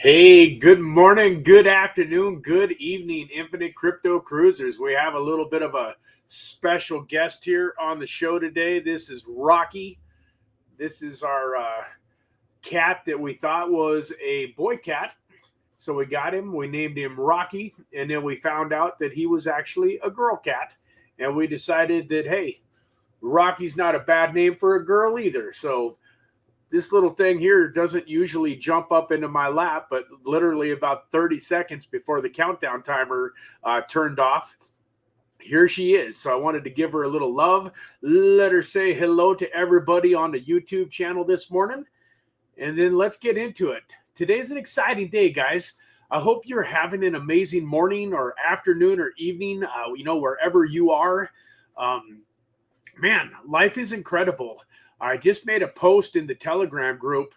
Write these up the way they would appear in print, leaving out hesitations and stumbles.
Hey, good morning, good afternoon, good evening, Infinite Crypto Cruisers. We have a little bit of a special guest here on the show today. This is Rocky. This is our cat that we thought was a boy cat. So we got him, we named him Rocky, and then we found out that he was actually a girl cat. And we decided that, hey, Rocky's not a bad name for a girl either. So this little thing here doesn't usually jump up into my lap, but literally about 30 seconds before the countdown timer turned off, here she is. So I wanted to give her a little love, let her say hello to everybody on the YouTube channel this morning, and then let's get into it. Today's an exciting day, guys. I hope you're having an amazing morning or afternoon or evening, wherever you are. Man, life is incredible. I just made a post in the Telegram group,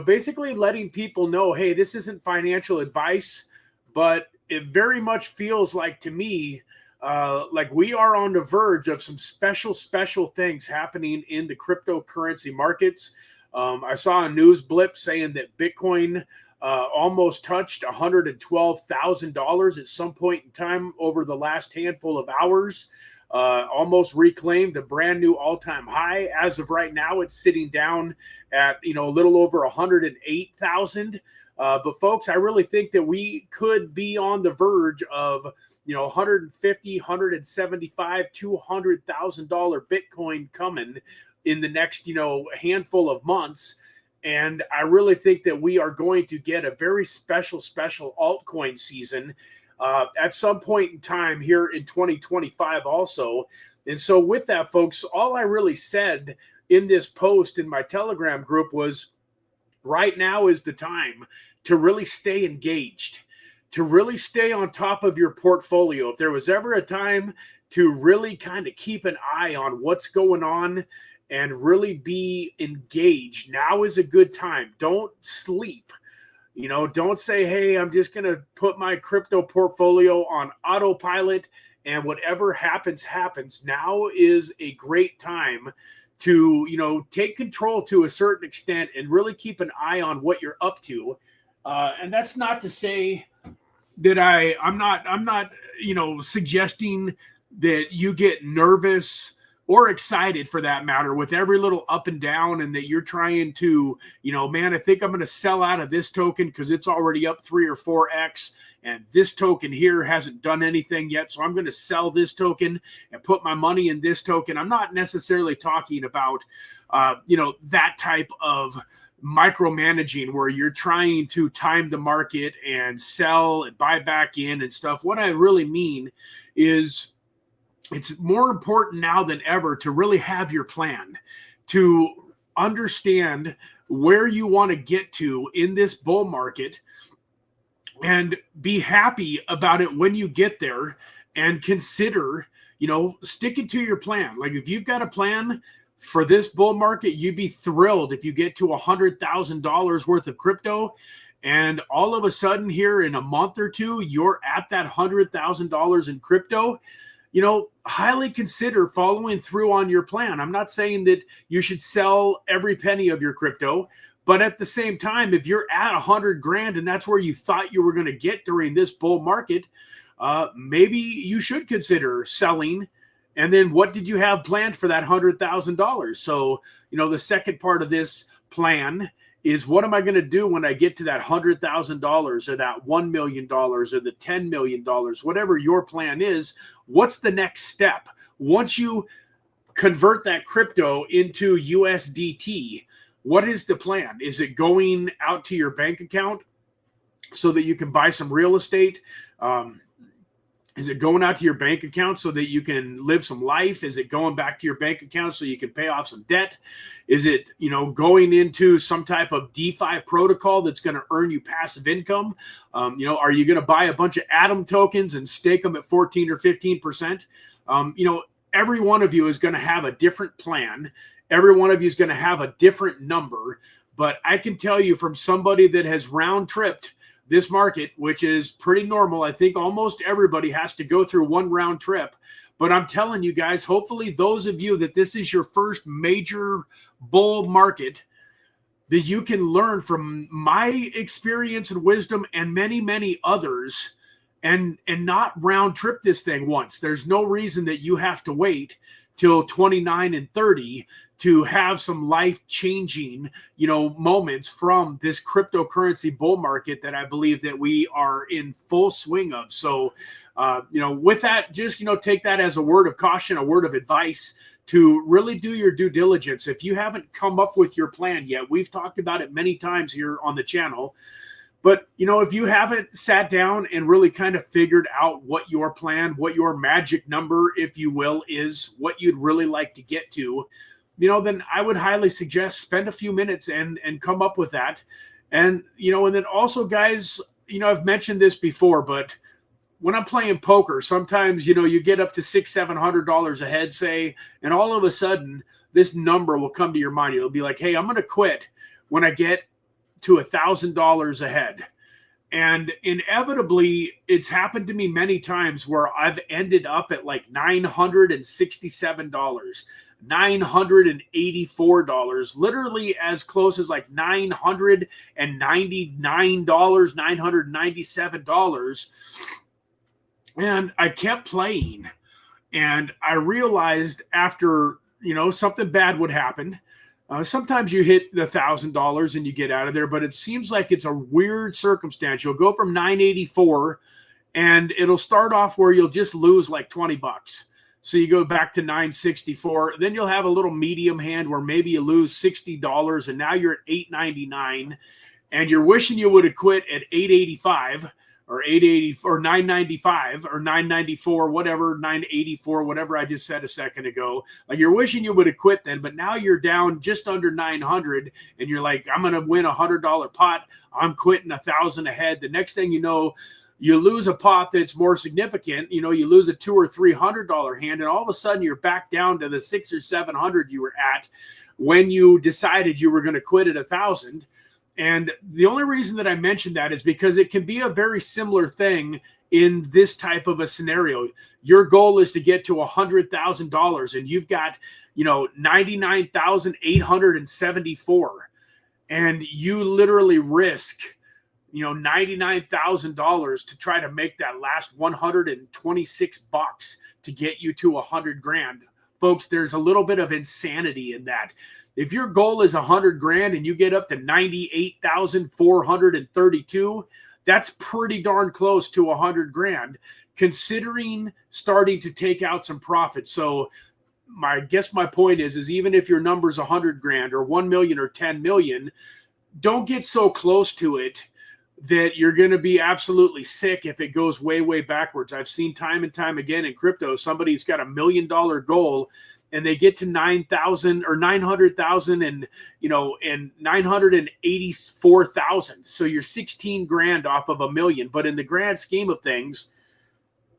basically letting people know, hey, this isn't financial advice, but it very much feels like to me, like we are on the verge of some special things happening in the cryptocurrency markets. I saw a news blip saying that Bitcoin almost touched $112,000 at some point in time over the last handful of hours. Almost reclaimed a brand new all-time high. As of right now, it's sitting down at a little over 108,000. But folks, I really think that we could be on the verge of 150, 175, $200,000 Bitcoin coming in the next handful of months. And I really think that we are going to get a very special altcoin season at some point in time here in 2025 also. And so with that, folks, all I really said in this post in my Telegram group was right now is the time to really stay engaged, to really stay on top of your portfolio. If there was ever a time to really kind of keep an eye on what's going on and really be engaged, now is a good time. Don't sleep. Don't say, hey, I'm just going to put my crypto portfolio on autopilot and whatever happens, happens. Now is a great time to, take control to a certain extent and really keep an eye on what you're up to. And that's not to say that I'm not, suggesting that you get nervous or excited for that matter with every little up and down, and that you're trying to, man, I think I'm going to sell out of this token because it's already up 3 or 4x, and this token here hasn't done anything yet, so I'm going to sell this token and put my money in this token. I'm not necessarily talking about, that type of micromanaging where you're trying to time the market and sell and buy back in and stuff. What I really mean is, it's more important now than ever to really have your plan, to understand where you want to get to in this bull market and be happy about it when you get there, and consider, sticking to your plan. Like if you've got a plan for this bull market, you'd be thrilled if you get to $100,000 worth of crypto, and all of a sudden here in a month or two, you're at that $100,000 in crypto. Highly consider following through on your plan. I'm not saying that you should sell every penny of your crypto, but at the same time, if you're at 100 grand and that's where you thought you were going to get during this bull market, maybe you should consider selling. And then what did you have planned for that $100,000? So, the second part of this plan is, what am I going to do when I get to that $100,000 or that $1 million or the $10 million, whatever your plan is? What's the next step? Once you convert that crypto into USDT, what is the plan? Is it going out to your bank account so that you can buy some real estate? Is it going out to your bank account so that you can live some life? Is it going back to your bank account so you can pay off some debt? Is it, going into some type of DeFi protocol that's going to earn you passive income? Are you going to buy a bunch of Atom tokens and stake them at 14 or 15%? Every one of you is going to have a different plan. Every one of you is going to have a different number. But I can tell you from somebody that has round tripped this market, which is pretty normal. I think almost everybody has to go through one round trip. But I'm telling you guys, hopefully those of you that this is your first major bull market, that you can learn from my experience and wisdom and many, many others, and not round trip this thing once. There's no reason that you have to wait till 29 and 30 to have some life-changing, moments from this cryptocurrency bull market that I believe that we are in full swing of. So, with that, just, take that as a word of caution, a word of advice to really do your due diligence. If you haven't come up with your plan yet, we've talked about it many times here on the channel. But, if you haven't sat down and really kind of figured out what your plan, what your magic number, if you will, is, what you'd really like to get to, then I would highly suggest spend a few minutes and come up with that. And, and then also, guys, I've mentioned this before, but when I'm playing poker, sometimes, you get up to $600-700 a head, say, and all of a sudden this number will come to your mind. It'll be like, hey, I'm going to quit when I get to $1,000 a head. And inevitably, it's happened to me many times where I've ended up at like $967, $984, literally as close as like $999, $997. And I kept playing, and I realized after, something bad would happen. Sometimes you hit the $1,000 and you get out of there, but it seems like it's a weird circumstance. You'll go from 984 and it'll start off where you'll just lose like 20 bucks. So you go back to 964, then you'll have a little medium hand where maybe you lose $60 and now you're at 899 and you're wishing you would have quit at 885 or 880 or 995 or 994, whatever, 984, whatever I just said a second ago. Like, you're wishing you would have quit then, but now you're down just under 900 and you're like, I'm going to win $100 pot. I'm quitting 1,000 ahead. The next thing you know, you lose a pot that's more significant. You lose a $200 or $300 hand, and all of a sudden you're back down to the 600 or 700 you were at when you decided you were going to quit at 1,000. And the only reason that I mentioned that is because it can be a very similar thing in this type of a scenario. Your goal is to get to $100,000 and you've got, 99,874, and you literally risk, $99,000 to try to make that last 126 bucks to get you to 100 grand. Folks, there's a little bit of insanity in that. If your goal is 100 grand and you get up to 98,432, that's pretty darn close to 100 grand, considering starting to take out some profits. So my point is even if your number's 100 grand or 1 million or 10 million, don't get so close to it that you're going to be absolutely sick if it goes way, way backwards. I've seen time and time again in crypto, somebody's got $1 million goal and they get to 9,000 or 900,000 and 984,000. So you're 16 grand off of $1 million. But in the grand scheme of things,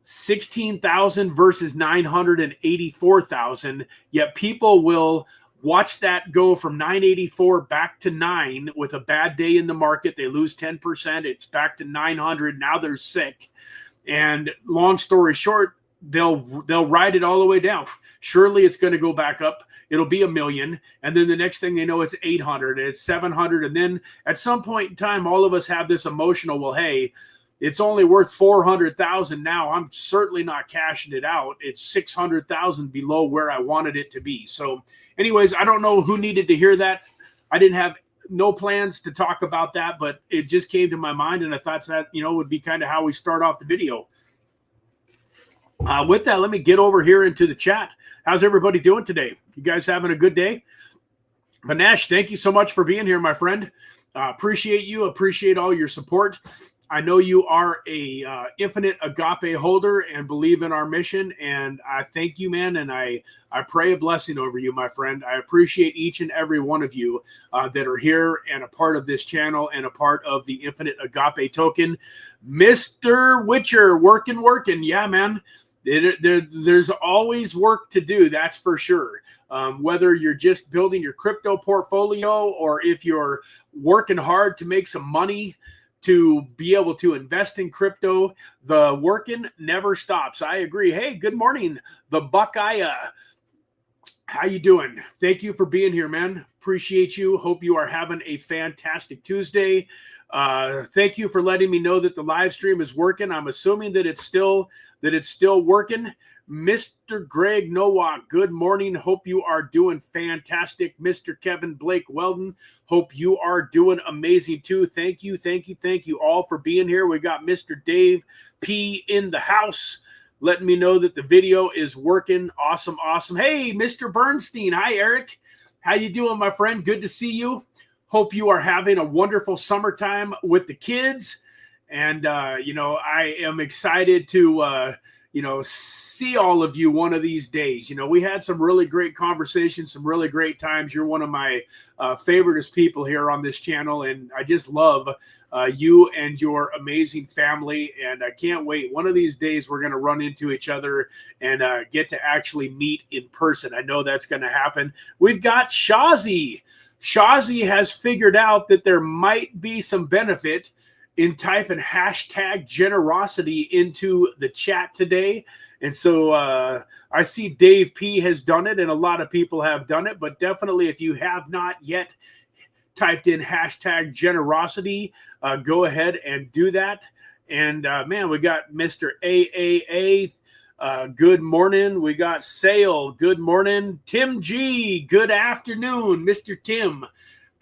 16,000 versus 984,000, yet people will watch that go from 984 back to 9 with a bad day in the market. They lose 10%. It's back to 900. Now they're sick. And long story short, they'll ride it all the way down. Surely it's going to go back up. It'll be $1 million. And then the next thing they know, it's 800 and it's 700. And then at some point in time, all of us have this emotional, well, hey, it's only worth 400,000 now. I'm certainly not cashing it out. It's 600,000 below where I wanted it to be. So anyways, I don't know who needed to hear that. I didn't have no plans to talk about that, but it just came to my mind, and I thought that, would be kind of how we start off the video. With that, let me get over here into the chat. How's everybody doing today? You guys having a good day? Vanesh, thank you so much for being here, my friend. Appreciate you. Appreciate all your support. I know you are a infinite agape holder and believe in our mission, and I thank you, man, and I pray a blessing over you, my friend. I appreciate each and every one of you that are here and a part of this channel and a part of the Infinite Agape Token. Mr. Witcher, working. Yeah, man. There's always work to do, that's for sure. Whether you're just building your crypto portfolio or if you're working hard to make some money to be able to invest in crypto, the working never stops. I agree. Hey, good morning, the Buckeye. How you doing? Thank you for being here, man. appreciate you. Hope you are having a fantastic Tuesday. Thank you for letting me know that the live stream is working. I'm assuming that it's still working. Mr. Greg Nowak, good morning. Hope you are doing fantastic. Mr. Kevin Blake Weldon, hope you are doing amazing too. Thank you all for being here. We got Mr. Dave P in the house, letting me know that the video is working. Awesome. Hey, Mr. Bernstein. Hi, Eric. How you doing, my friend? Good to see you. Hope you are having a wonderful summertime with the kids. And, I am excited to, see all of you one of these days. We had some really great conversations, some really great times. You're one of my favoriteest people here on this channel, and I just love you and your amazing family, and I can't wait. One of these days we're going to run into each other and get to actually meet in person. I know that's going to happen. We've got Shazi. Shazi has figured out that there might be some benefit in typing hashtag generosity into the chat today. And so I see Dave P has done it, and a lot of people have done it, but definitely if you have not yet typed in hashtag generosity, go ahead and do that. And man, we got Mr. AAA, good morning. We got Sale, good morning. Tim G, good afternoon. Mr. Tim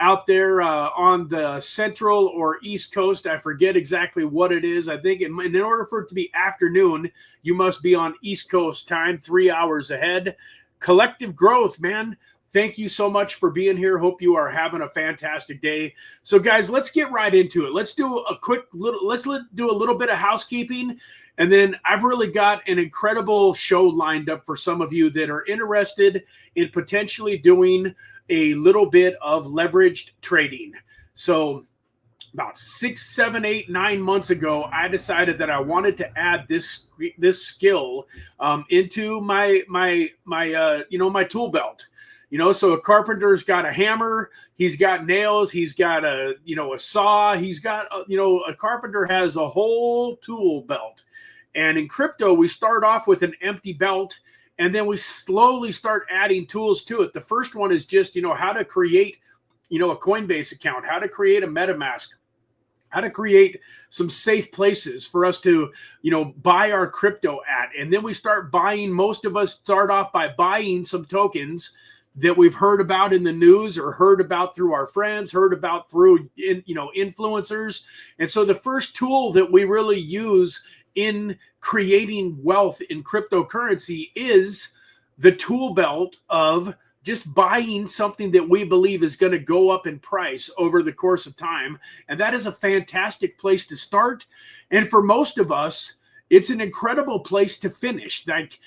out there on the central or east coast. I forget exactly what it is. I think in order for it to be afternoon, you must be on East Coast time, 3 hours ahead. Collective Growth, man. Thank you so much for being here. Hope you are having a fantastic day. So guys, let's get right into it. Let's do a little bit of housekeeping. And then I've really got an incredible show lined up for some of you that are interested in potentially doing a little bit of leveraged trading. So about 6, 7, 8, 9 months ago, I decided that I wanted to add this skill into my tool belt. So a carpenter's got a hammer, he's got nails, he's got a saw, he's got a carpenter has a whole tool belt. And in crypto, we start off with an empty belt, and then we slowly start adding tools to it. The first one is just, how to create, a Coinbase account, how to create a MetaMask, how to create some safe places for us to, buy our crypto at. And then we start buying, most of us start off by buying some tokens that we've heard about in the news or heard about through our friends, heard about through, influencers. And so the first tool that we really use in creating wealth in cryptocurrency is the tool belt of just buying something that we believe is going to go up in price over the course of time. And that is a fantastic place to start. And for most of us, it's an incredible place to finish. Like,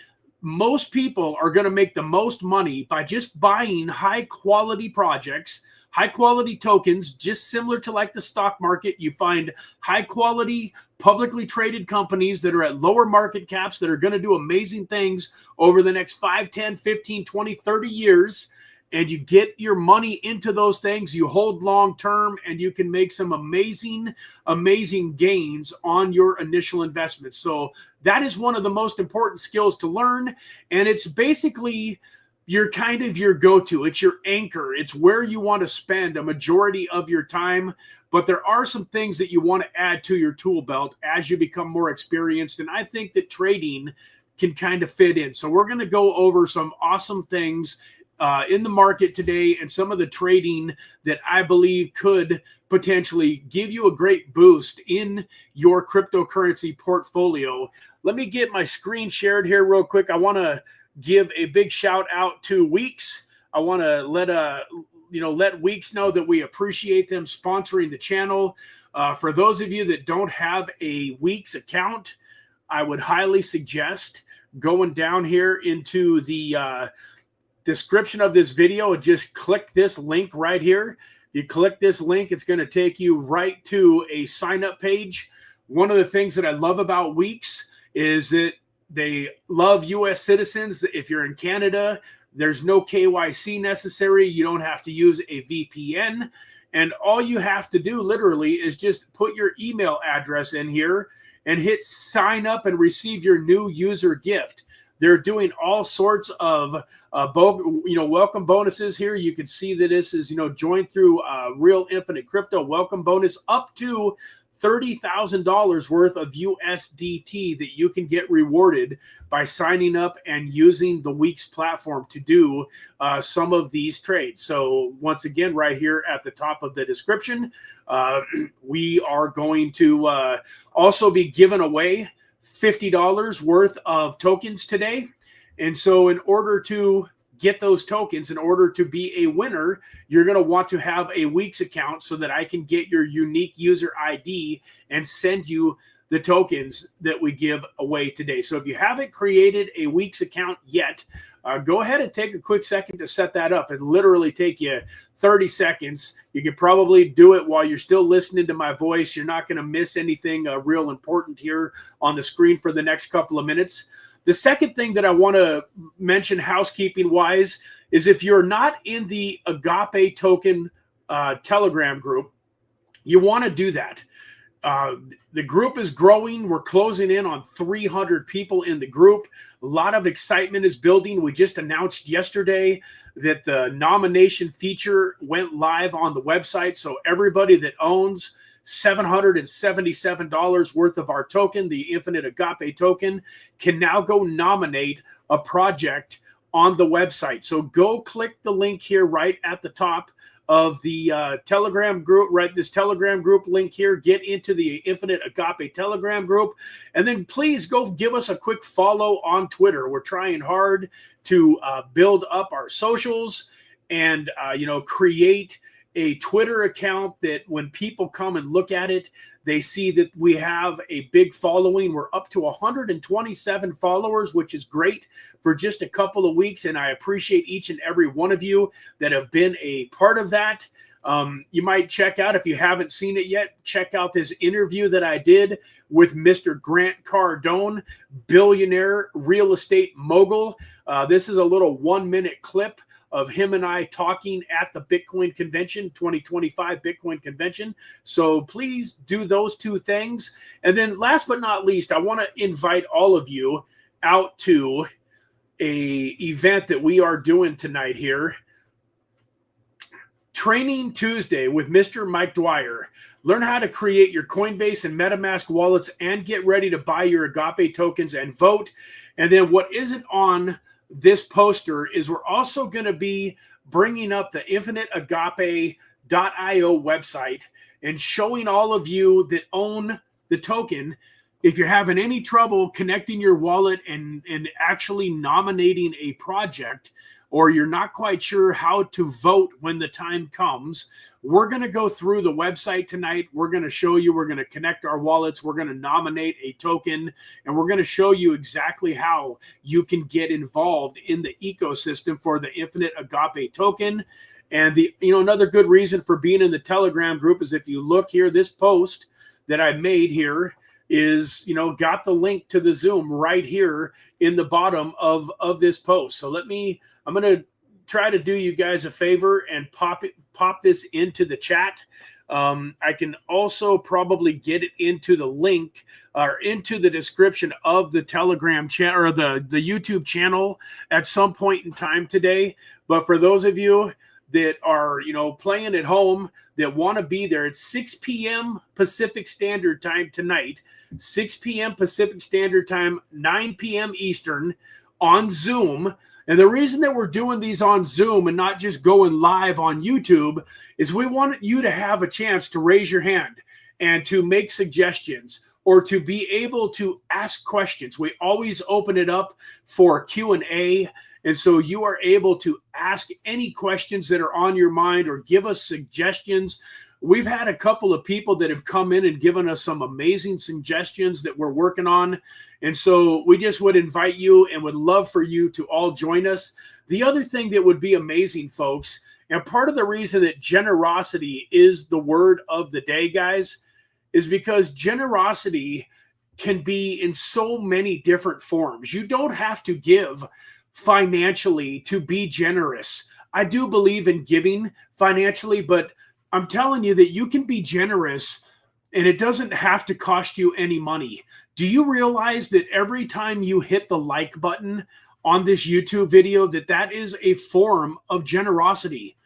most people are going to make the most money by just buying high quality projects, high quality tokens, just similar to like the stock market. You find high quality publicly traded companies that are at lower market caps that are going to do amazing things over the next 5, 10, 15, 20, 30 years. And you get your money into those things, you hold long term, and you can make some amazing gains on your initial investment. So that is one of the most important skills to learn. And it's basically your go-to. It's your anchor. It's where you want to spend a majority of your time. But there are some things that you want to add to your tool belt as you become more experienced. And I think that trading can kind of fit in. So we're going to go over some awesome things in the market today, and some of the trading that I believe could potentially give you a great boost in your cryptocurrency portfolio. Let me get my screen shared here real quick. I want to give a big shout out to WEEX. I want to let WEEX know that we appreciate them sponsoring the channel. For those of you that don't have a WEEX account, I would highly suggest going down here into the description of this video and just click this link right here. You click this link, it's going to take you right to a sign up page. One of the things that I love about WEEX is that they love US citizens. If you're in Canada, there's no KYC necessary. You don't have to use a VPN. And all you have to do literally is just put your email address in here and hit sign up and receive your new user gift. They're doing all sorts of welcome bonuses here. You can see that this is, join through Real Infinite Crypto welcome bonus up to $30,000 worth of USDT that you can get rewarded by signing up and using the WEEX platform to do some of these trades. So once again, right here at the top of the description, we are going to also be giving away $50 worth of tokens today. And so in order to get those tokens, in order to be a winner, you're going to want to have a WEEX account so that I can get your unique user ID and send you the tokens that we give away today. So if you haven't created a WEEX account yet, go ahead and take a quick second to set that up. It literally take you 30 seconds. You can probably do it while you're still listening to my voice. You're not going to miss anything real important here on the screen for the next couple of minutes. The second thing that I want to mention housekeeping wise is if you're not in the AGAPE token Telegram group, you want to do that. The group is growing. We're closing in on 300 people in the group. A lot of excitement is building. We just announced yesterday that the nomination feature went live on the website. So everybody that owns $777 worth of our token, the Infinite Agape token, can now go nominate a project on the website. So go click the link here right at the top of the Telegram group, right? This Telegram group link here, get into the Infinite Agape Telegram group. And then please go give us a quick follow on Twitter. We're trying hard to build up our socials and, create a Twitter account that when people come and look at it, they see that we have a big following. We're up to 127 followers, which is great for just a couple of weeks. And I appreciate each and every one of you that have been a part of that. You might check out, if you haven't seen it yet, check out this interview that I did with Mr. Grant Cardone, billionaire real estate mogul. This is a little 1-minute clip of him and I talking at the Bitcoin convention, 2025 Bitcoin convention. So please do those two things. And then last but not least, I want to invite all of you out to a event that we are doing tonight here. Training Tuesday with Mr. Mike Dwyer. Learn how to create your Coinbase and MetaMask wallets and get ready to buy your Agape tokens and vote. And then what isn't on this poster is we're also going to be bringing up the infiniteagape.io website and showing all of you that own the token, if you're having any trouble connecting your wallet and actually nominating a project, or you're not quite sure how to vote when the time comes, we're going to go through the website tonight. We're going to show you, we're going to connect our wallets, we're going to nominate a token, and we're going to show you exactly how you can get involved in the ecosystem for the Infinite Agape token. And the another good reason for being in the Telegram group is if you look here, this post that I made here is, got the link to the Zoom right here in the bottom of this post. So I'm going to try to do you guys a favor and pop this into the chat. I can also probably get it into the link or into the description of the Telegram channel or the YouTube channel at some point in time today. But for those of you that are, playing at home that want to be there, it's 6 p.m. Pacific Standard Time tonight, 6 p.m. Pacific Standard Time, 9 p.m. Eastern on Zoom. And the reason that we're doing these on Zoom and not just going live on YouTube is we want you to have a chance to raise your hand and to make suggestions or to be able to ask questions. We always open it up for Q&A. And so you are able to ask any questions that are on your mind or give us suggestions. We've had a couple of people that have come in and given us some amazing suggestions that we're working on. And so we just would invite you and would love for you to all join us. The other thing that would be amazing, folks, and part of the reason that generosity is the word of the day, guys, is because generosity can be in so many different forms. You don't have to give financially to be generous. I do believe in giving financially, but I'm telling you that you can be generous and it doesn't have to cost you any money. Do you realize that every time you hit the like button on this YouTube video, that is a form of generosity?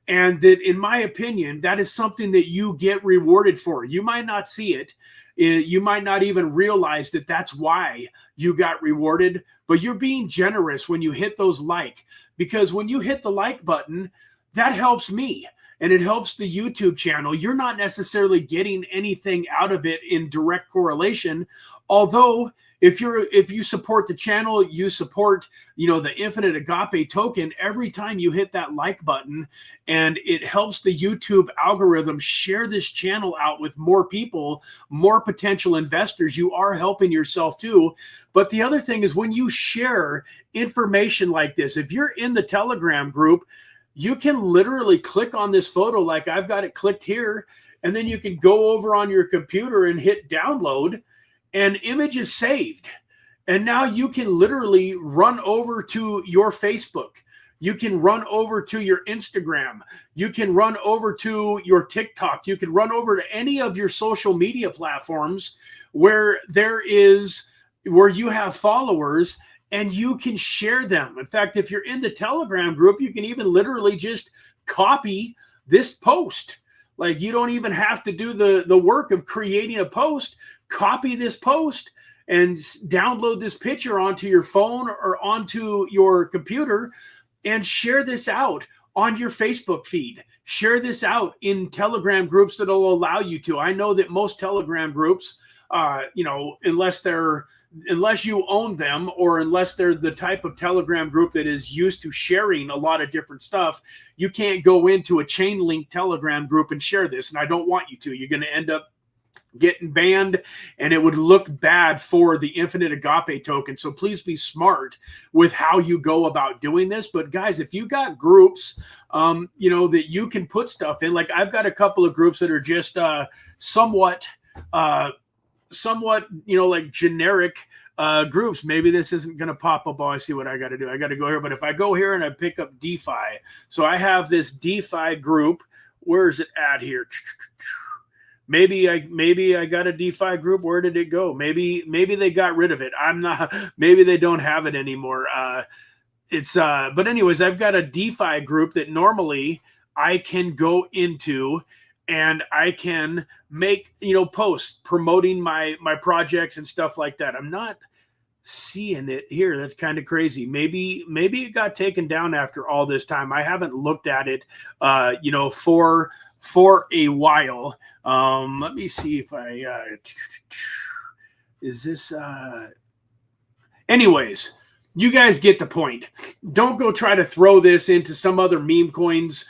And that, in my opinion, that is something that you get rewarded for. You might not see it. You might not even realize that that's why you got rewarded, but you're being generous when you hit those like, because when you hit the like button, that helps me and it helps the YouTube channel. You're not necessarily getting anything out of it in direct correlation, although if you support the channel, you support, the Infinite Agape token every time you hit that like button, and it helps the YouTube algorithm share this channel out with more people, more potential investors. You are helping yourself too. But the other thing is, when you share information like this, if you're in the Telegram group, you can literally click on this photo like I've got it clicked here, and then you can go over on your computer and hit download, and image is saved. And now you can literally run over to your Facebook. You can run over to your Instagram. You can run over to your TikTok. You can run over to any of your social media platforms where you have followers, and you can share them. In fact, if you're in the Telegram group, you can even literally just copy this post. Like, you don't even have to do the work of creating a post. Copy this post and download this picture onto your phone or onto your computer and share this out on your Facebook feed. Share this out in Telegram groups that'll allow you to. I know that most Telegram groups, unless you own them, or unless they're the type of Telegram group that is used to sharing a lot of different stuff, you can't go into a chain link Telegram group and share this. And I don't want you to. You're going to end up getting banned, and it would look bad for the Infinite Agape token. So please be smart with how you go about doing this. But guys, if you got groups, that you can put stuff in, like I've got a couple of groups that are just somewhat, like generic groups. Maybe this isn't going to pop up. Oh, I see what I got to do. I got to go here. But if I go here and I pick up DeFi, so I have this DeFi group. Where is it at here? Maybe I got a DeFi group. Where did it go? Maybe they got rid of it. Maybe they don't have it anymore. But anyways, I've got a DeFi group that normally I can go into, and I can make, posts promoting my projects and stuff like that. I'm not seeing it here. That's kind of crazy. Maybe it got taken down after all this time. I haven't looked at it, for a while. Let me see if is this, anyways, you guys get the point. Don't go try to throw this into some other meme coins,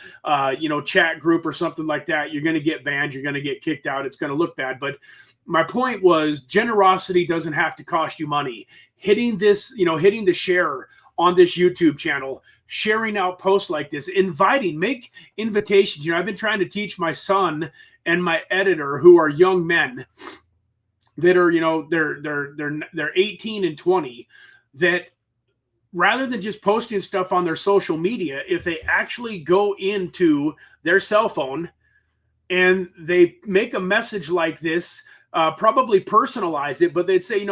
chat group or something like that. You're going to get banned. You're going to get kicked out. It's going to look bad. But my point was, generosity doesn't have to cost you money. Hitting the share on this YouTube channel, sharing out posts like this, make invitations. I've been trying to teach my son and my editor, who are young men that are, they're 18 and 20, that rather than just posting stuff on their social media, if they actually go into their cell phone and they make a message like this, probably personalize it, but they'd say,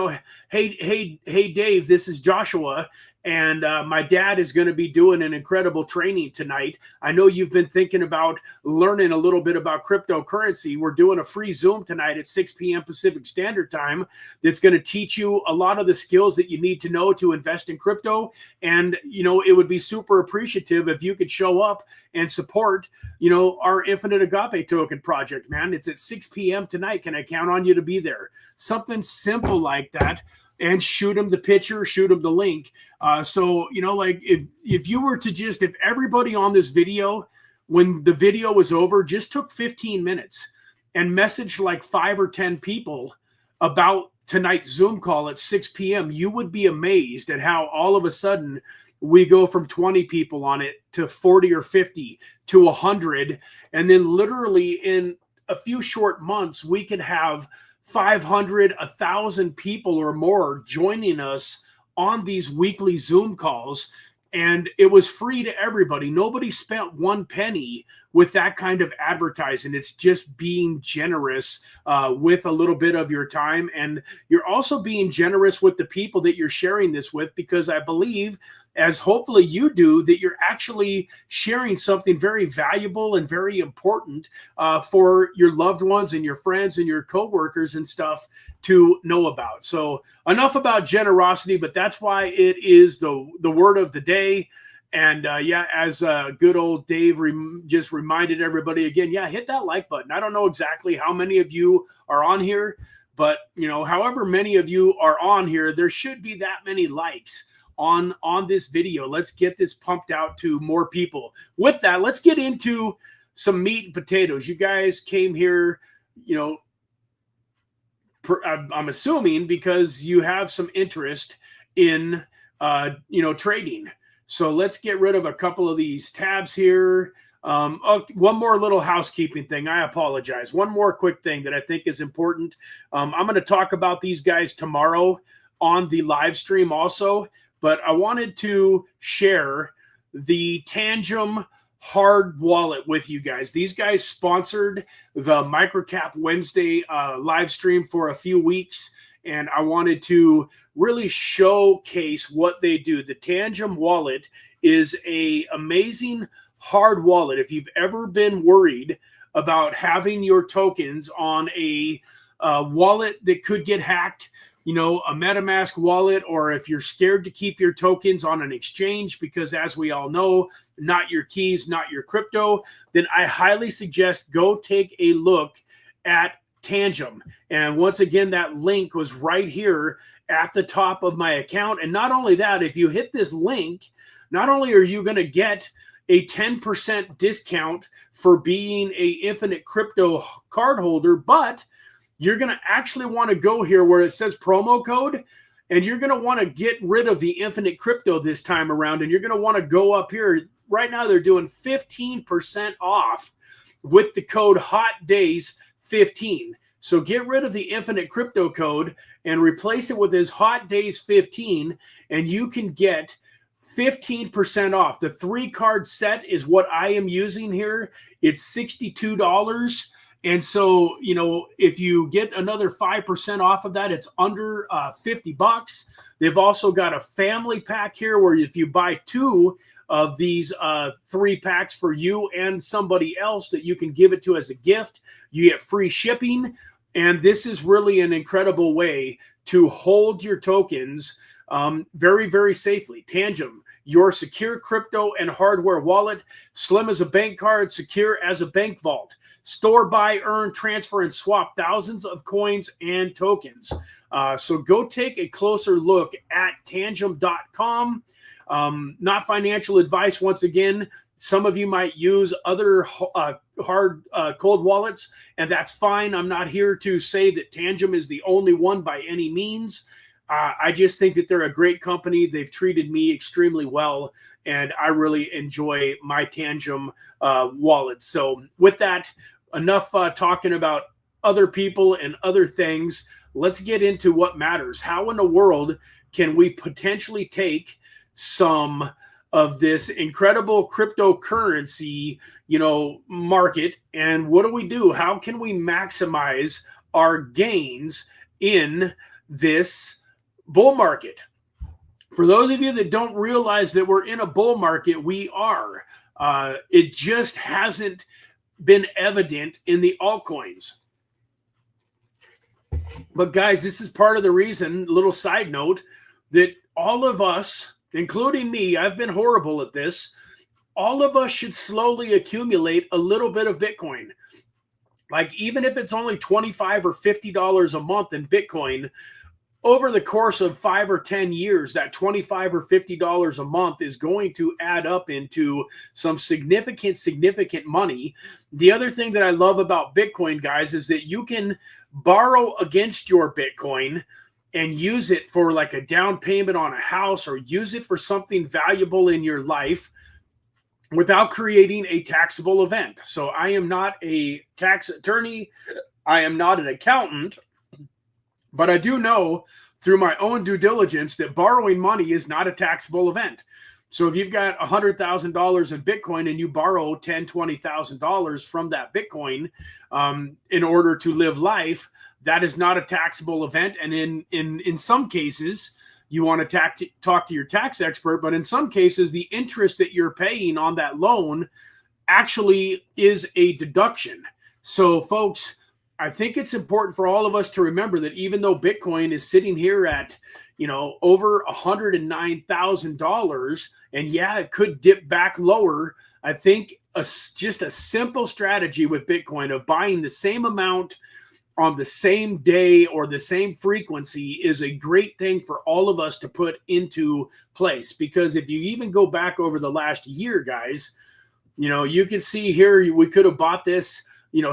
hey, Dave, this is Joshua, and my dad is going to be doing an incredible training tonight. I know you've been thinking about learning a little bit about cryptocurrency. We're doing a free Zoom tonight at 6 p.m. Pacific Standard Time that's going to teach you a lot of the skills that you need to know to invest in crypto. And, it would be super appreciative if you could show up and support, our Infinite Agape token project, man. It's at 6 p.m. tonight. Can I count on you to be there? Something simple like that. And shoot them the picture, shoot them the link. So, like if you were to if everybody on this video, when the video was over, just took 15 minutes and messaged like 5 or 10 people about tonight's Zoom call at 6 p.m., you would be amazed at how all of a sudden we go from 20 people on it to 40 or 50 to 100. And then literally in a few short months, we can have 500, 1,000 people or more joining us on these weekly Zoom calls. And it was free to everybody. Nobody spent one penny with that kind of advertising. It's just being generous with a little bit of your time. And you're also being generous with the people that you're sharing this with, because I believe, as hopefully you do, that you're actually sharing something very valuable and very important for your loved ones and your friends and your coworkers and stuff to know about. So enough about generosity, but that's why it is the word of the day. And yeah, as good old Dave just reminded everybody again, yeah, hit that like button. I don't know exactly how many of you are on here, but you know, however many of you are on here, there should be that many likes on this video. Let's get this pumped out to more people. With that, let's get into some meat and potatoes. You guys came here, you know, I'm assuming because you have some interest in you know, trading. So let's get rid of a couple of these tabs here. Oh, one more little housekeeping thing. I apologize. One more quick thing that I think is important. I'm going to talk about these guys tomorrow on the live stream also, but I wanted to share the Tangem hard wallet with you guys. These guys sponsored the Microcap Wednesday live stream for a few weeks, and I wanted to really showcase what they do. The Tangem wallet is an amazing hard wallet. If you've ever been worried about having your tokens on a wallet that could get hacked, you know, a MetaMask wallet, or if you're scared to keep your tokens on an exchange because, as we all know, not your keys, not your crypto, then I highly suggest go take a look at Tangem. And once again, that link was right here at the top of my account. And not only that, if you hit this link, not only are you going to get a 10% discount for being a Infinite Crypto card holder, but you're going to actually want to go here where it says promo code, and you're going to want to get rid of the Infinite Crypto this time around, and you're going to want to go up here. Right now, they're doing 15% off with the code HOTDAYS15. So get rid of the Infinite Crypto code and replace it with this HOTDAYS15, and you can get 15% off. The 3-card set is what I am using here. It's $62. And so, you know, if you get another 5% off of that, it's under $50. They've also got a family pack here where if you buy 2 of these 3 packs for you and somebody else that you can give it to as a gift, you get free shipping. And this is really an incredible way to hold your tokens very, very safely. Tangem, your secure crypto and hardware wallet, slim as a bank card, secure as a bank vault. Store, buy, earn, transfer, and swap thousands of coins and tokens. So go take a closer look at tangem.com. Not financial advice, once again. Some of you might use other hard cold wallets, and that's fine. I'm not here to say that Tangem is the only one by any means. I just think that they're a great company. They've treated me extremely well, and I really enjoy my Tangem wallet. So with that, enough talking about other people and other things. Let's get into what matters. How in the world can we potentially take some of this incredible cryptocurrency, you know, market, and what do we do? How can we maximize our gains in this bull market? For those of you that don't realize that we're in a bull market, we are. It just hasn't been evident in the altcoins. But guys, this is part of the reason, little side note, that all of us, including me, I've been horrible at this, all of us should slowly accumulate a little bit of Bitcoin. Like, even if it's only $25 or $50 a month in Bitcoin, over the course of 5 or 10 years, that $25 or $50 a month is going to add up into some significant money. The other thing that I love about Bitcoin, guys, is that you can borrow against your Bitcoin and use it for like a down payment on a house, or use it for something valuable in your life without creating a taxable event. So I am not a tax attorney. I am not an accountant. But I do know through my own due diligence that borrowing money is not a taxable event. So if you've got $100,000 in Bitcoin and you borrow $10,000, $20,000 from that Bitcoin in order to live life, that is not a taxable event. And in some cases, you want to talk to your tax expert, but in some cases, the interest that you're paying on that loan actually is a deduction. So folks, I think it's important for all of us to remember that even though Bitcoin is sitting here at, over $109,000, and yeah, it could dip back lower, I think just a simple strategy with Bitcoin of buying the same amount on the same day or the same frequency is a great thing for all of us to put into place. Because if you even go back over the last year, guys, you can see here, we could have bought this,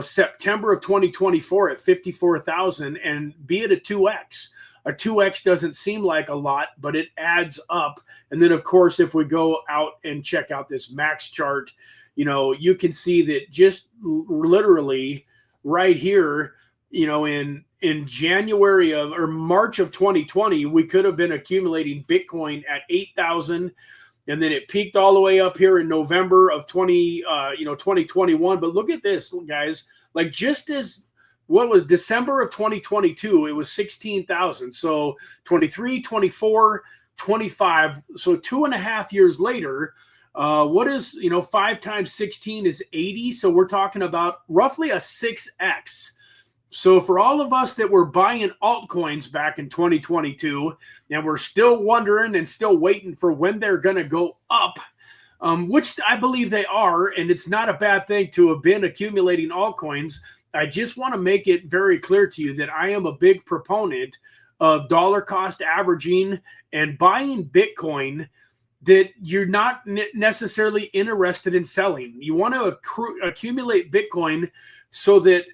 September of 2024 at 54,000 and be it a 2X. A 2X doesn't seem like a lot, but it adds up. And then of course, if we go out and check out this max chart, you can see that just literally right here, in January or March of 2020, we could have been accumulating Bitcoin at 8,000. And then it peaked all the way up here in November of 2021. But look at this, guys, like just as what was December of 2022, it was 16,000. So 23, 24, 25. So 2.5 years later, what is, 5 times 16 is 80. So we're talking about roughly a 6X. So for all of us that were buying altcoins back in 2022, and we're still wondering and still waiting for when they're going to go up, which I believe they are, and it's not a bad thing to have been accumulating altcoins, I just want to make it very clear to you that I am a big proponent of dollar cost averaging and buying Bitcoin that you're not necessarily interested in selling. You want to accumulate Bitcoin so that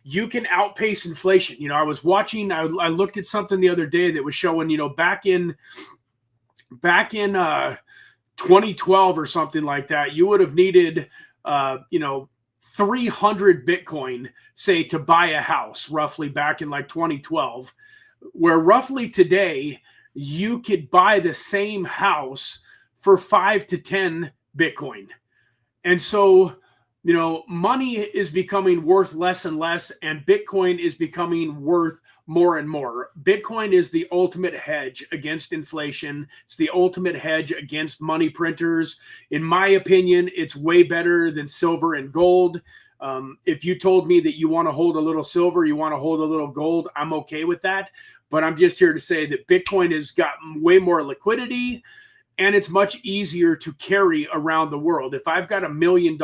you can outpace inflation. I was watching, I looked at something the other day that was showing, back in 2012 or something like that, you would have needed, 300 Bitcoin, say, to buy a house, roughly back in like 2012, where roughly today you could buy the same house for 5 to 10 Bitcoin. And so, money is becoming worth less and less, and Bitcoin is becoming worth more and more. Bitcoin is the ultimate hedge against inflation. It's the ultimate hedge against money printers. In my opinion, it's way better than silver and gold. If you told me that you want to hold a little silver, you want to hold a little gold, I'm okay with that. But I'm just here to say that Bitcoin has gotten way more liquidity, and it's much easier to carry around the world. If I've got $1 million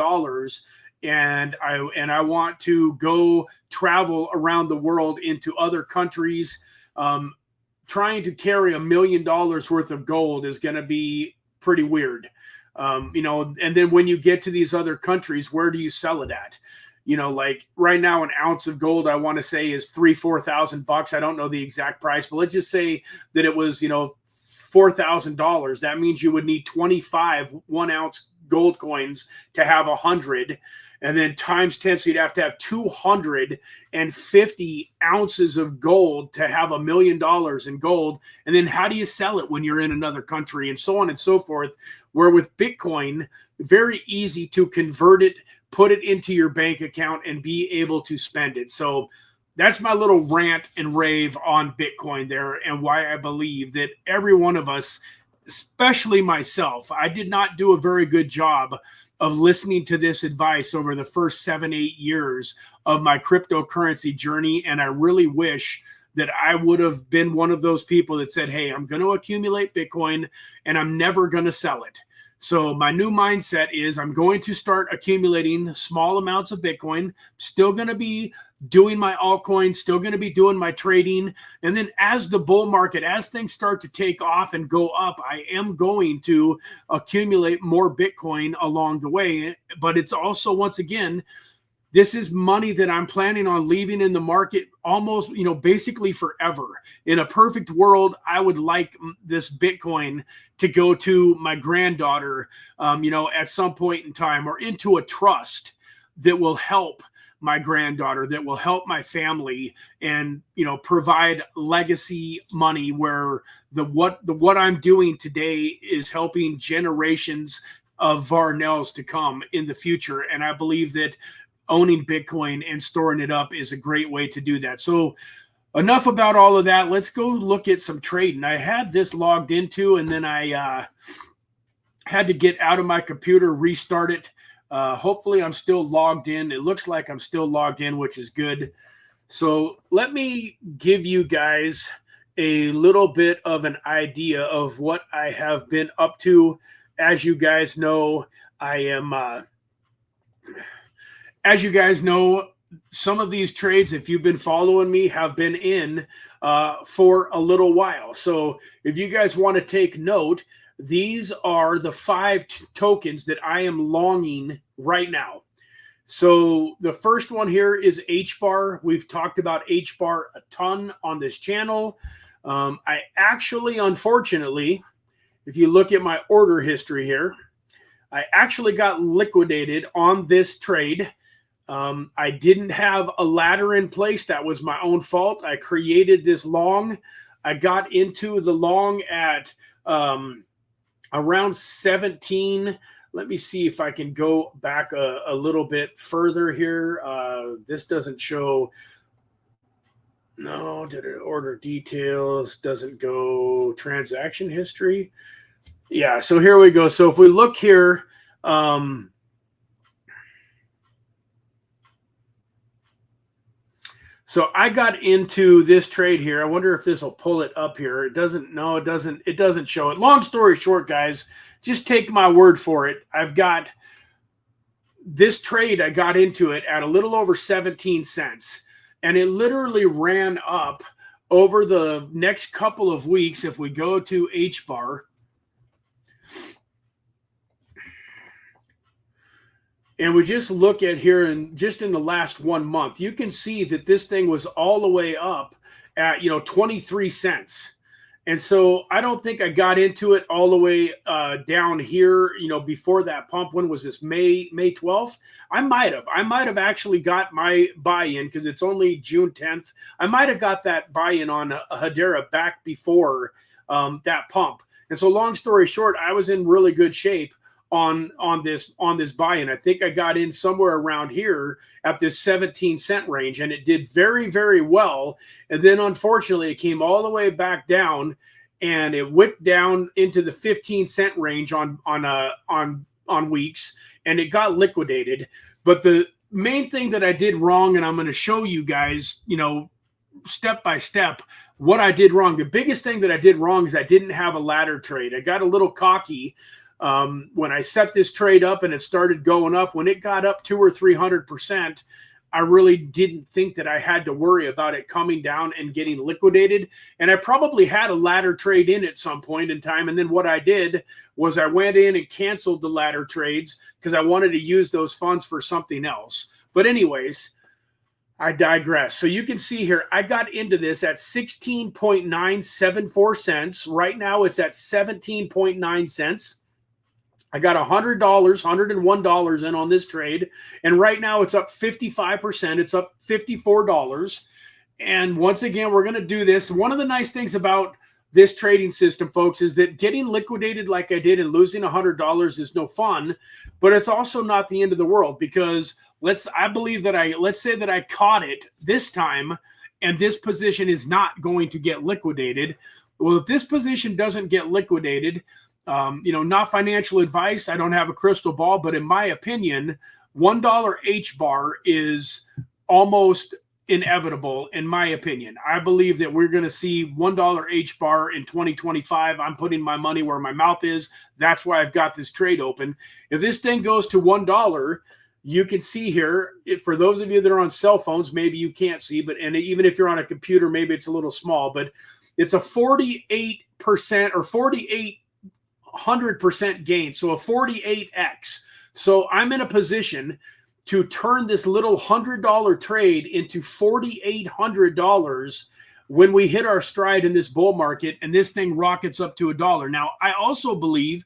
and I want to go travel around the world into other countries, trying to carry $1 million worth of gold is going to be pretty weird. And then when you get to these other countries, where do you sell it at? Like right now, an ounce of gold, I want to say, is $3,000-4,000. I don't know the exact price, but let's just say that it was, $4,000. That means you would need 25 1-ounce gold coins to have 100, and then times 10. So you'd have to have 250 ounces of gold to have $1 million in gold. And then how do you sell it when you're in another country, and so on and so forth? Where with Bitcoin, very easy to convert it, put it into your bank account, and be able to spend it. So that's my little rant and rave on Bitcoin there, and why I believe that every one of us, especially myself, I did not do a very good job of listening to this advice over the first 7-8 years of my cryptocurrency journey. And I really wish that I would have been one of those people that said, hey, I'm going to accumulate Bitcoin and I'm never going to sell it. So my new mindset is I'm going to start accumulating small amounts of Bitcoin, still going to be doing my altcoins, still going to be doing my trading. And then as the bull market, as things start to take off and go up, I am going to accumulate more Bitcoin along the way. But it's also, once again, this is money that I'm planning on leaving in the market almost, basically forever. In a perfect world, I would like this Bitcoin to go to my granddaughter, at some point in time, or into a trust that will help my granddaughter, that will help my family and, you know, provide legacy money where what I'm doing today is helping generations of Varnells to come in the future. And I believe that owning Bitcoin and storing it up is a great way to do that. So enough about all of that. Let's go look at some trading. I had this logged into, and then I had to get out of my computer, restart it. Hopefully I'm still logged in. It looks like I'm still logged in, which is good. So let me give you guys a little bit of an idea of what I have been up to. As you guys know, as you guys know, some of these trades, if you've been following me, have been in for a little while. So if you guys want to take note, these are the 5 tokens that I am longing right now. So the first one here is HBAR. We've talked about HBAR a ton on this channel. I actually, unfortunately, if you look at my order history here, I actually got liquidated on this trade. I didn't have a ladder in place. That was my own fault. I created this long. I got into the long at around 17. Let me see if I can go back a little bit further here. This doesn't show. No, did it order details? Doesn't go transaction history. Yeah, so here we go. So if we look here, so I got into this trade here. I wonder if this will pull it up here. It doesn't. No, it doesn't. It doesn't show it. Long story short, guys, just take my word for it. I've got this trade. I got into it at a little over 17 cents, and it literally ran up over the next couple of weeks. If we go to HBAR, and we just look at here, and just in the last 1 month, you can see that this thing was all the way up at, 23 cents. And so I don't think I got into it all the way down here, before that pump. When was this? May 12th? I might have actually got my buy-in, because it's only June 10th. I might have got that buy-in on Hedera back before that pump. And so long story short, I was in really good shape on this buy-in. I think I got in somewhere around here at this 17-cent range, and it did very, very well. And then unfortunately it came all the way back down, and it whipped down into the 15-cent range on WEEX, and it got liquidated. But the main thing that I did wrong, and I'm going to show you guys, step by step, what I did wrong. The biggest thing that I did wrong is I didn't have a ladder trade. I got a little cocky when I set this trade up and it started going up. When it got up 200 or 300%, I really didn't think that I had to worry about it coming down and getting liquidated. And I probably had a ladder trade in at some point in time. And then what I did was I went in and canceled the ladder trades because I wanted to use those funds for something else. But anyways, I digress. So you can see here, I got into this at 16.974 cents. Right now it's at 17.9 cents. I got $100, $101 in on this trade. And right now it's up 55%. It's up $54. And once again, we're going to do this. One of the nice things about this trading system, folks, is that getting liquidated like I did and losing $100 is no fun, but it's also not the end of the world, because let's say that I caught it this time and this position is not going to get liquidated. Well, if this position doesn't get liquidated, not financial advice, I don't have a crystal ball, but in my opinion, $1 HBAR is almost inevitable. In my opinion, I believe that we're going to see $1 HBAR in 2025. I'm putting my money where my mouth is. That's why I've got this trade open. If this thing goes to $1, you can see here, for those of you that are on cell phones, maybe you can't see, and even if you're on a computer, maybe it's a little small, but it's a 48% or 4,800% gain. So a 48x. So I'm in a position to turn this little $100 trade into $4,800 when we hit our stride in this bull market and this thing rockets up to $1. Now, I also believe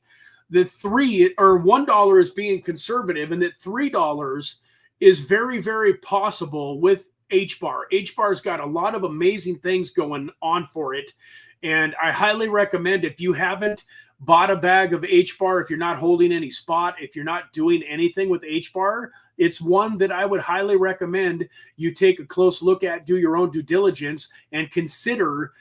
that $1 is being conservative, and that $3 is very, very possible with HBAR. HBAR's got a lot of amazing things going on for it. And I highly recommend, if you haven't bought a bag of HBAR, if you're not holding any spot, if you're not doing anything with HBAR, it's one that I would highly recommend you take a close look at, do your own due diligence, and consider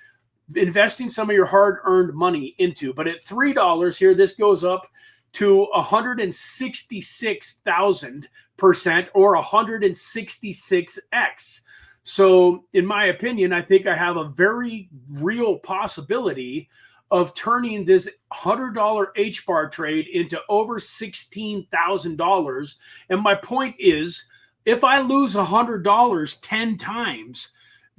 investing some of your hard-earned money into. But at $3 here, this goes up to 166,000% or 166x. So in my opinion, I think I have a very real possibility of turning this $100 HBAR trade into over $16,000. And my point is, if I lose $100 10 times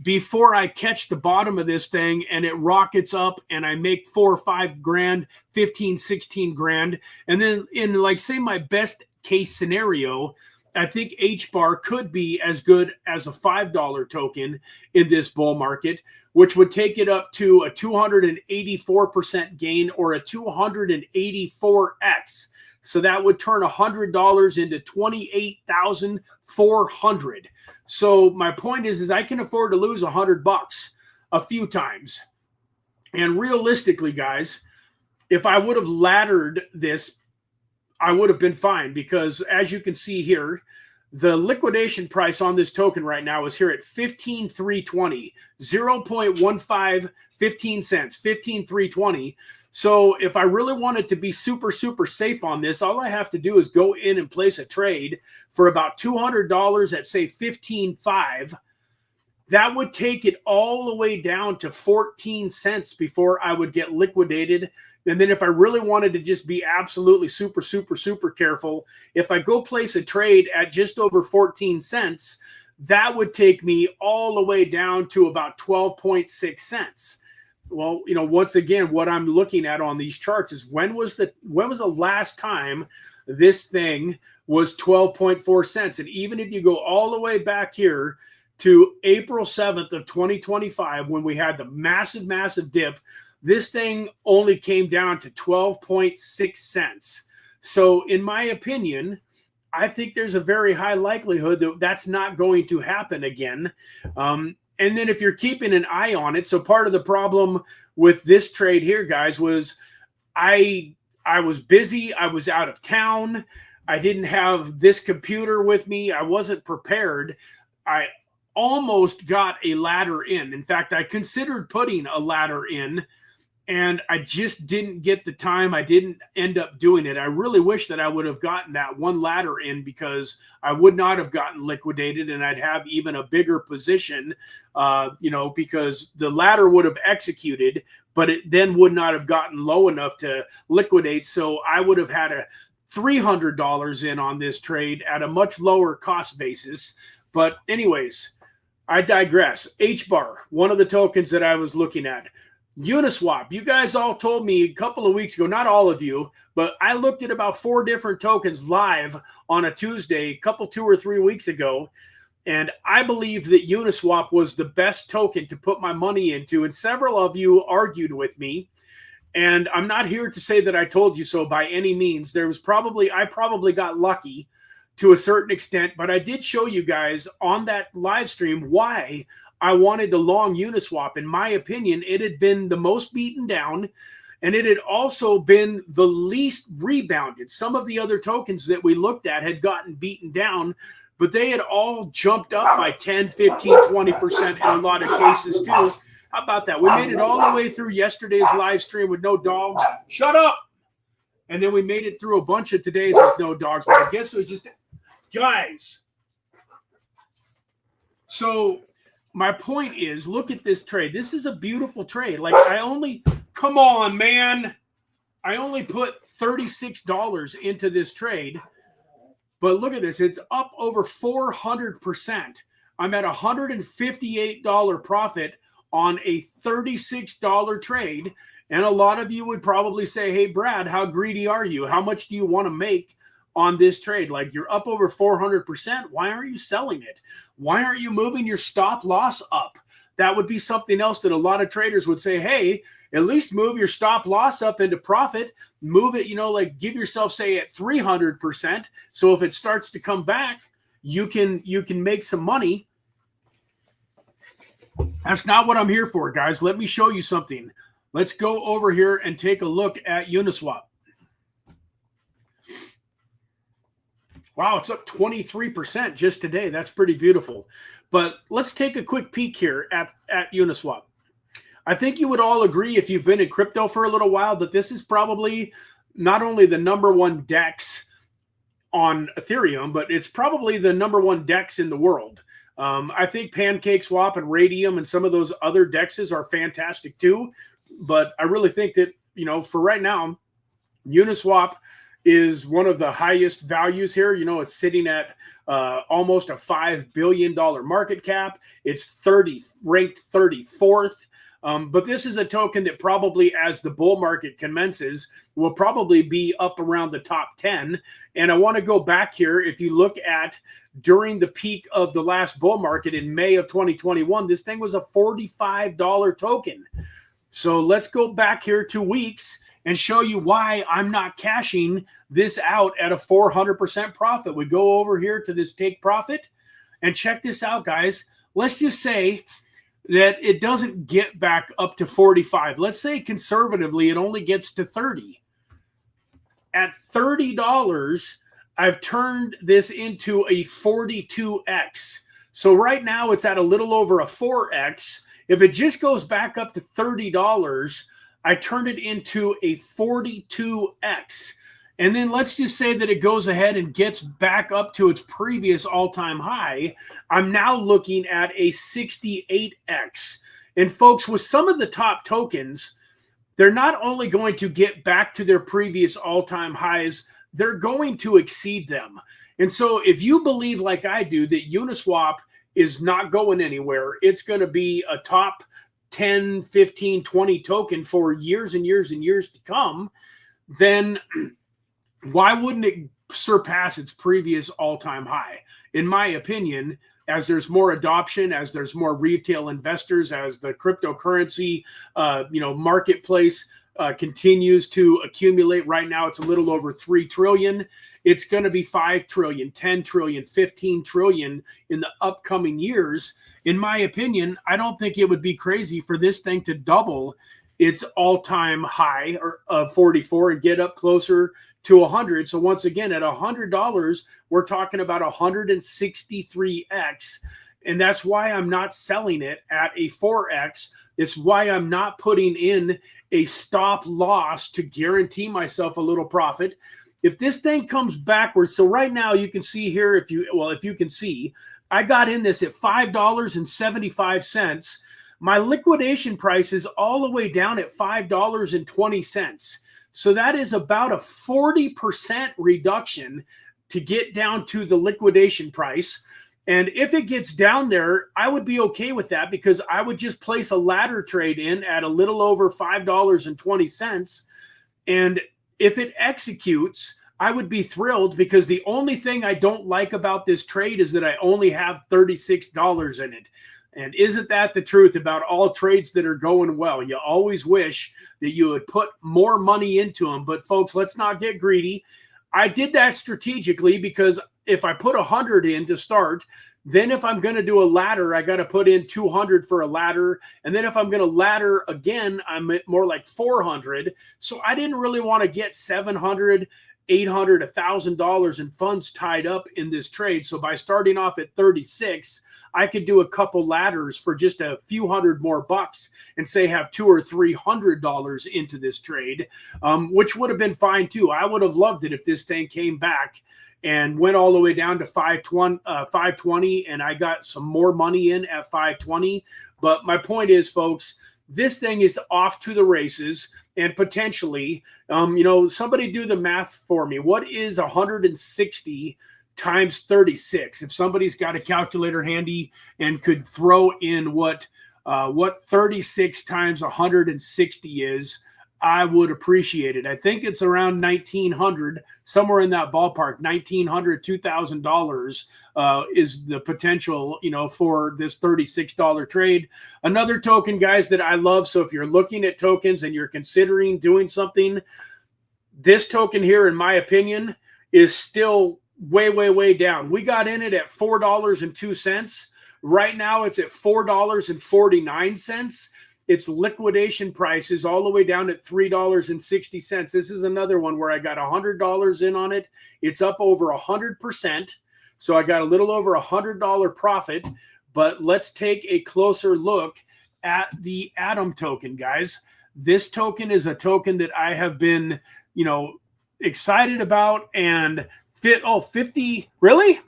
before I catch the bottom of this thing and it rockets up and I make 4 or 5 grand, 15, 16 grand, and then in, like, say, my best case scenario, I think HBAR could be as good as a $5 token in this bull market, which would take it up to a 284% gain or a 284x. So that would turn $100 into 28,400. So my point is I can afford to lose $100 a few times. And realistically, guys, if I would have laddered this, I would have been fine, because as you can see here, the liquidation price on this token right now is here at 15,320, 0.15, 15 cents, 15,320. So if I really wanted to be super, super safe on this, all I have to do is go in and place a trade for about $200 at, say, 15.5. That would take it all the way down to 14 cents before I would get liquidated. And then if I really wanted to just be absolutely super, super, super careful, if I go place a trade at just over 14 cents, that would take me all the way down to about 12.6 cents. Well, you know, once again, what I'm looking at on these charts is when was the last time this thing was 12.4 cents? And even if you go all the way back here to April 7th of 2025, when we had the massive, massive dip, this thing only came down to 12.6 cents. So in my opinion, I think there's a very high likelihood that that's not going to happen again. And then if you're keeping an eye on it, so part of the problem with this trade here, guys, was I was busy. I was out of town. I didn't have this computer with me. I wasn't prepared. I almost got a ladder in. In fact, I considered putting a ladder in, and I just didn't get the time. I didn't end up doing it. I really wish that I would have gotten that one ladder in, because I would not have gotten liquidated, and I'd have even a bigger position, you know, because the ladder would have executed, but it then would not have gotten low enough to liquidate. So I would have had a $300 in on this trade at a much lower cost basis. But anyways, I digress. HBAR, one of the tokens that I was looking at. Uniswap, you guys all told me a couple of weeks ago, not all of you, but I looked at about 4 different tokens live on a Tuesday, 2 or 3 weeks ago, and I believed that Uniswap was the best token to put my money into, and several of you argued with me, and I'm not here to say that I told you so by any means. I probably got lucky to a certain extent, but I did show you guys on that live stream why I wanted to long Uniswap. In my opinion, it had been the most beaten down, and it had also been the least rebounded. Some of the other tokens that we looked at had gotten beaten down, but they had all jumped up by 10, 15, 20% in a lot of cases too. How about that? We made it all the way through yesterday's live stream with no dogs. Shut up! And then we made it through a bunch of today's with no dogs, but I guess it was just, guys. So my point is, look at this trade. This is a beautiful trade. Like, come on, man. I only put $36 into this trade, but look at this. It's up over 400%. I'm at $158 profit on a $36 trade. And a lot of you would probably say, hey, Brad, how greedy are you? How much do you want to make on this trade? Like, you're up over 400%. Why aren't you selling it? Why aren't you moving your stop loss up? That would be something else that a lot of traders would say, hey, at least move your stop loss up into profit. Move it, you know, like give yourself, say, at 300%. So if it starts to come back, you can make some money. That's not what I'm here for, guys. Let me show you something. Let's go over here and take a look at Uniswap. Wow, it's up 23% just today. That's pretty beautiful. But let's take a quick peek here at Uniswap. I think you would all agree, if you've been in crypto for a little while, that this is probably not only the #1 DEX on Ethereum, but it's probably the #1 DEX in the world. I think PancakeSwap and Radium and some of those other DEXs are fantastic too. But I really think that, you know, for right now, Uniswap is one of the highest values here. You know, it's sitting at almost a $5 billion market cap. It's ranked 34th. But this is a token that probably, as the bull market commences, will probably be up around the top 10. And I want to go back here. If you look at during the peak of the last bull market in May of 2021, this thing was a $45 token. So let's go back here to WEEX and show you why I'm not cashing this out at a 400% profit. We go over here to this take profit and check this out, guys. Let's just say that it doesn't get back up to 45. Let's say conservatively it only gets to 30. At $30, I've turned this into a 42x. So right now it's at a little over a 4x. If it just goes back up to $30, I turned it into a 42x. And then let's just say that it goes ahead and gets back up to its previous all-time high. I'm now looking at a 68x. And folks, with some of the top tokens, they're not only going to get back to their previous all-time highs, they're going to exceed them. And so if you believe, like I do, that Uniswap is not going anywhere, it's going to be a top 10, 15, 20 token for years and years and years to come, then why wouldn't it surpass its previous all-time high? In my opinion, as there's more adoption, as there's more retail investors, as the cryptocurrency marketplace continues to accumulate. Right now, it's a little over 3 trillion. It's going to be 5 trillion, 10 trillion, 15 trillion in the upcoming years. In my opinion, I don't think it would be crazy for this thing to double its all-time high of 44 and get up closer to 100. So once again, at $100, we're talking about 163x. And that's why I'm not selling it at a 4x. It's why I'm not putting in a stop loss to guarantee myself a little profit. If this thing comes backwards, so right now you can see here, if you can see, I got in this at $5.75. My liquidation price is all the way down at $5.20. So that is about a 40% reduction to get down to the liquidation price. And if it gets down there, I would be okay with that, because I would just place a ladder trade in at a little over $5.20. And if it executes, I would be thrilled, because the only thing I don't like about this trade is that I only have $36 in it. And isn't that the truth about all trades that are going well? You always wish that you would put more money into them. But folks, let's not get greedy. I did that strategically, because if I put 100 in to start, then if I'm going to do a ladder, I got to put in 200 for a ladder. And then if I'm going to ladder again, I'm at more like 400. So I didn't really want to get 700, 800, $1,000 in funds tied up in this trade. So by starting off at 36, I could do a couple ladders for just a few hundred more bucks and say have $200 or $300 into this trade, which would have been fine too. I would have loved it if this thing came back and went all the way down to 520 and I got some more money in at 520. But my point is, folks, this thing is off to the races. And potentially, somebody do the math for me. What is 160 times 36? If somebody's got a calculator handy and could throw in what 36 times 160 is, I would appreciate it. I think it's around $1,900, somewhere in that ballpark. $1,900, $2,000 is the potential, for this $36 trade. Another token, guys, that I love. So if you're looking at tokens and you're considering doing something, this token here, in my opinion, is still way down. We got in it at $4.02. Right now it's at $4.49. Its liquidation price is all the way down at $3.60. This is another one where I got $100 in on it. It's up over 100%. So I got a little over $100 profit. But let's take a closer look at the Atom token, guys. This token is a token that I have been, excited about, and 50, really?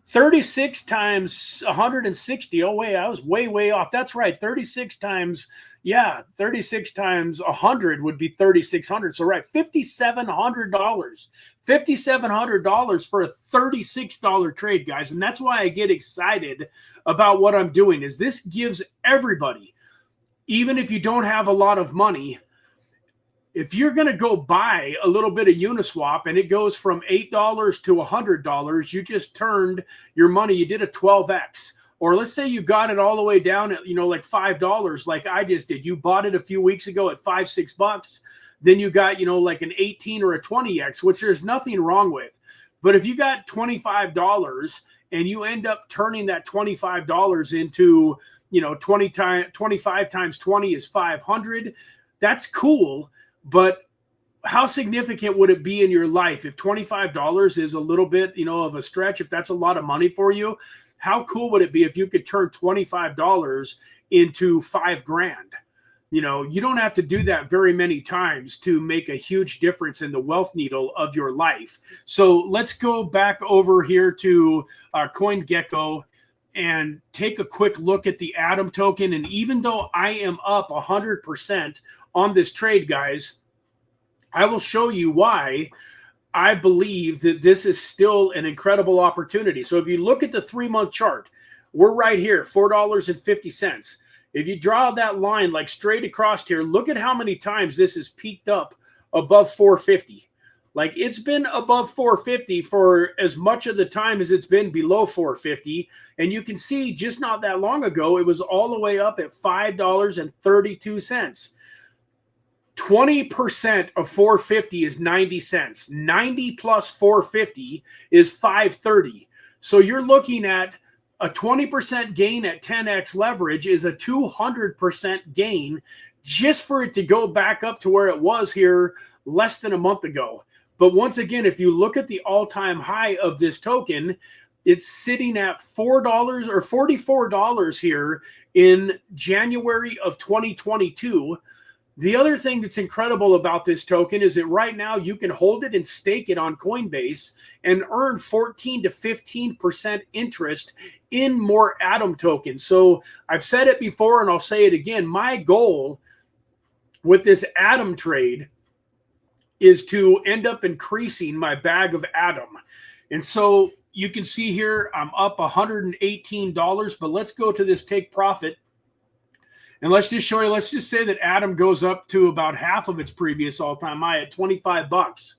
36 times 160. Oh, wait, I was way off. That's right. 36 times 100 would be 3,600. So, right, $5,700. $5,700 for a $36 trade, guys. And that's why I get excited about what I'm doing, is this gives everybody, even if you don't have a lot of money, if you're going to go buy a little bit of Uniswap and it goes from $8 to $100, you just turned your money. You did a 12x. Or let's say you got it all the way down at, like $5, like I just did. You bought it a few weeks ago at $5-6. Then you got, like an 18 or a 20x, which there's nothing wrong with. But if you got $25 and you end up turning that $25 into, 25 times 20 is 500, that's cool. But how significant would it be in your life if $25 is a little bit, of a stretch? If that's a lot of money for you, how cool would it be if you could turn $25 into $5,000? You don't have to do that very many times to make a huge difference in the wealth needle of your life. So let's go back over here to CoinGecko and take a quick look at the Atom token. And even though I am up 100% on this trade, guys, I will show you why I believe that this is still an incredible opportunity. So if you look at the 3-month chart, we're right here, $4.50. If you draw that line like straight across here, look at how many times this has peaked up above 450. Like, it's been above 450 for as much of the time as it's been below 450. And you can see just not that long ago, it was all the way up at $5.32. 20% of 450 is 90 cents. 90 plus 450 is 530. So you're looking at a 20% gain at 10x leverage is a 200% gain just for it to go back up to where it was here less than a month ago. But once again, if you look at the all-time high of this token, it's sitting at $4 or $44 here in January of 2022. The other thing that's incredible about this token is that right now you can hold it and stake it on Coinbase and earn 14 to 15% interest in more Atom tokens. So I've said it before and I'll say it again. My goal with this Atom trade is to end up increasing my bag of Atom. And so you can see here I'm up $118, but let's go to this take profit. And let's just show you, let's just say that Atom goes up to about half of its previous all-time high at $25.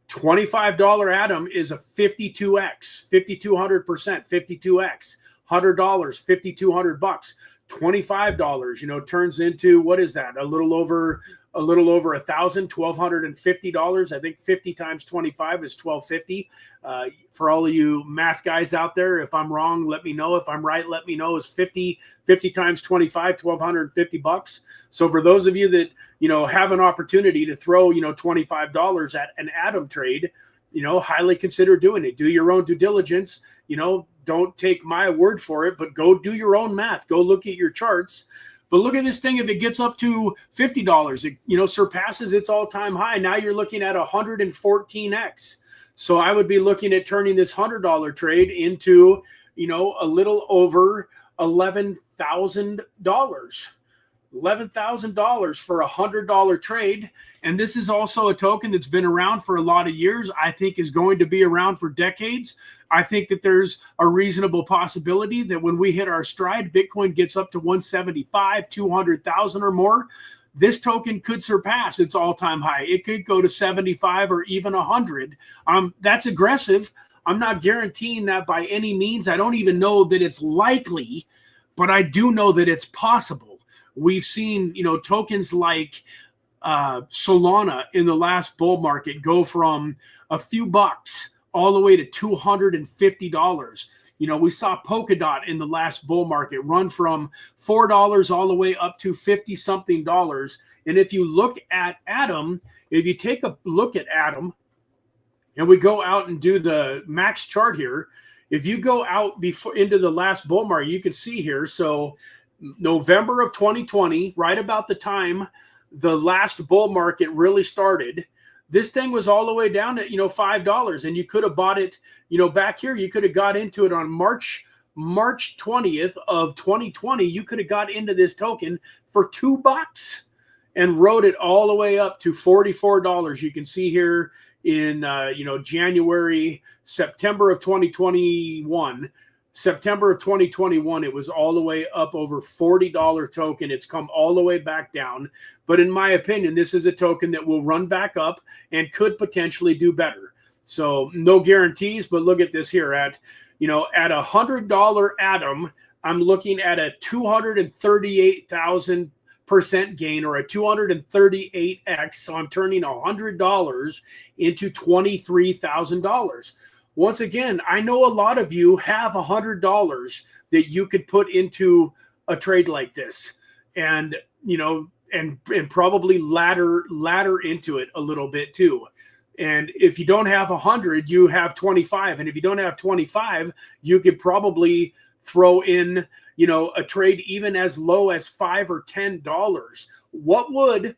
$25 Atom is a 52x, 5,200%, 52x. $100, $5,200. $25, turns into, what is that? A little over $1,000, $1,250. I think 50 times 25 is $1,250. For all of you math guys out there, if I'm wrong, let me know. If I'm right, let me know. Is 50 times 25, $1,250. So for those of you that, have an opportunity to throw, $25 at an Atom trade, highly consider doing it. Do your own due diligence. Don't take my word for it, but go do your own math. Go look at your charts. But look at this thing. If it gets up to $50, it, surpasses its all-time high. Now you're looking at 114x. So I would be looking at turning this $100 trade into, a little over $11,000. $11,000 for a $100 trade. And this is also a token that's been around for a lot of years. I think is going to be around for decades. I think that there's a reasonable possibility that when we hit our stride, Bitcoin gets up to 175, 200,000 or more. This token could surpass its all-time high. It could go to 75 or even 100. That's aggressive. I'm not guaranteeing that by any means. I don't even know that it's likely, but I do know that it's possible. We've seen, tokens like Solana in the last bull market go from a few bucks all the way to $250. You know, we saw Polkadot in the last bull market run from $4 all the way up to 50 something dollars. And if you look at Atom, if you take a look at Atom and we go out and do the max chart here, if you go out before into the last bull market, you can see here. So November of 2020, right about the time the last bull market really started, this thing was all the way down at, $5, and you could have bought it, back here. You could have got into it on March 20th of 2020. You could have got into this token for $2 and rode it all the way up to $44. You can see here in January, September of 2021. September of 2021, it was all the way up over $40 token. It's come all the way back down. But in my opinion, this is a token that will run back up and could potentially do better. So no guarantees, but look at this here at $100 Atom, I'm looking at a 238,000% gain, or a 238x. So I'm turning $100 into $23,000. Once again, I know a lot of you have $100 that you could put into a trade like this, and probably ladder into it a little bit too. And if you don't have 100, you have 25. And if you don't have 25, you could probably throw in, a trade even as low as $5 or $10. What would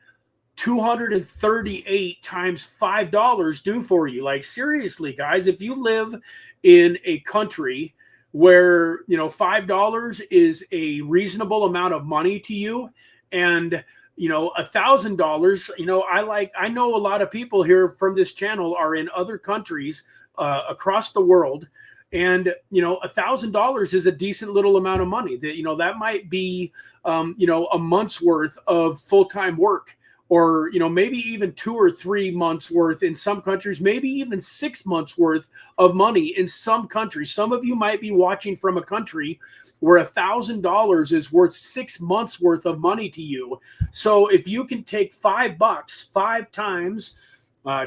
238 times $5 do for you? Like, seriously, guys, if you live in a country where, $5 is a reasonable amount of money to you, and $1,000, I know a lot of people here from this channel are in other countries across the world, and $1,000 is a decent little amount of money. That that might be a month's worth of full-time work, or maybe even 2 or 3 months worth in some countries, maybe even 6 months worth of money in some countries. Some of you might be watching from a country where $1,000 is worth 6 months worth of money to you. So if you can take $5, 5 times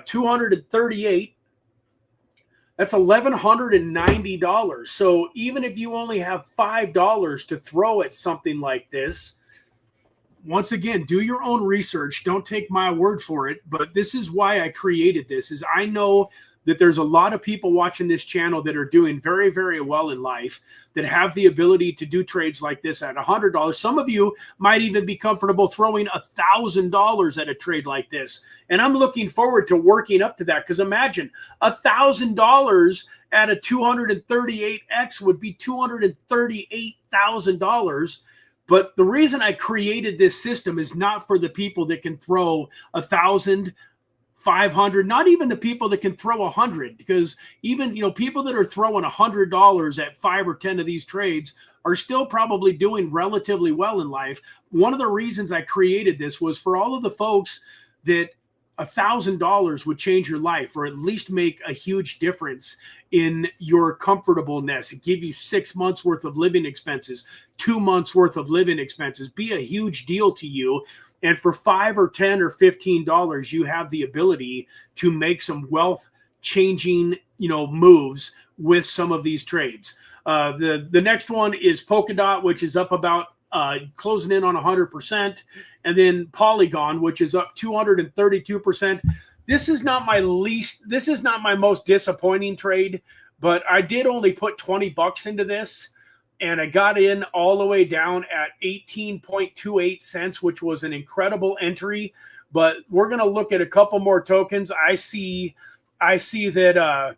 238, that's $1,190. So even if you only have $5 to throw at something like this, once again, do your own research. Don't take my word for it. But this is why I created this, is I know that there's a lot of people watching this channel that are doing very, very well in life, that have the ability to do trades like this at $100. Some of you might even be comfortable throwing $1,000 at a trade like this. And I'm looking forward to working up to that, because imagine $1,000 at a 238x would be $238,000. But the reason I created this system is not for the people that can throw 1,000, 500, not even the people that can throw 100, because even, people that are throwing $100 at 5 or 10 of these trades are still probably doing relatively well in life. One of the reasons I created this was for all of the folks that $1,000 would change your life, or at least make a huge difference in your comfortableness, give you 6 months worth of living expenses, 2 months worth of living expenses, be a huge deal to you. And for $5 or $10 or $15, you have the ability to make some wealth changing, moves with some of these trades. The next one is Polkadot, which is up about closing in on 100%, and then Polygon, which is up 232%. This is not my most disappointing trade, but I did only put $20 into this, and I got in all the way down at 18.28 cents, which was an incredible entry. But we're going to look at a couple more tokens. I see that,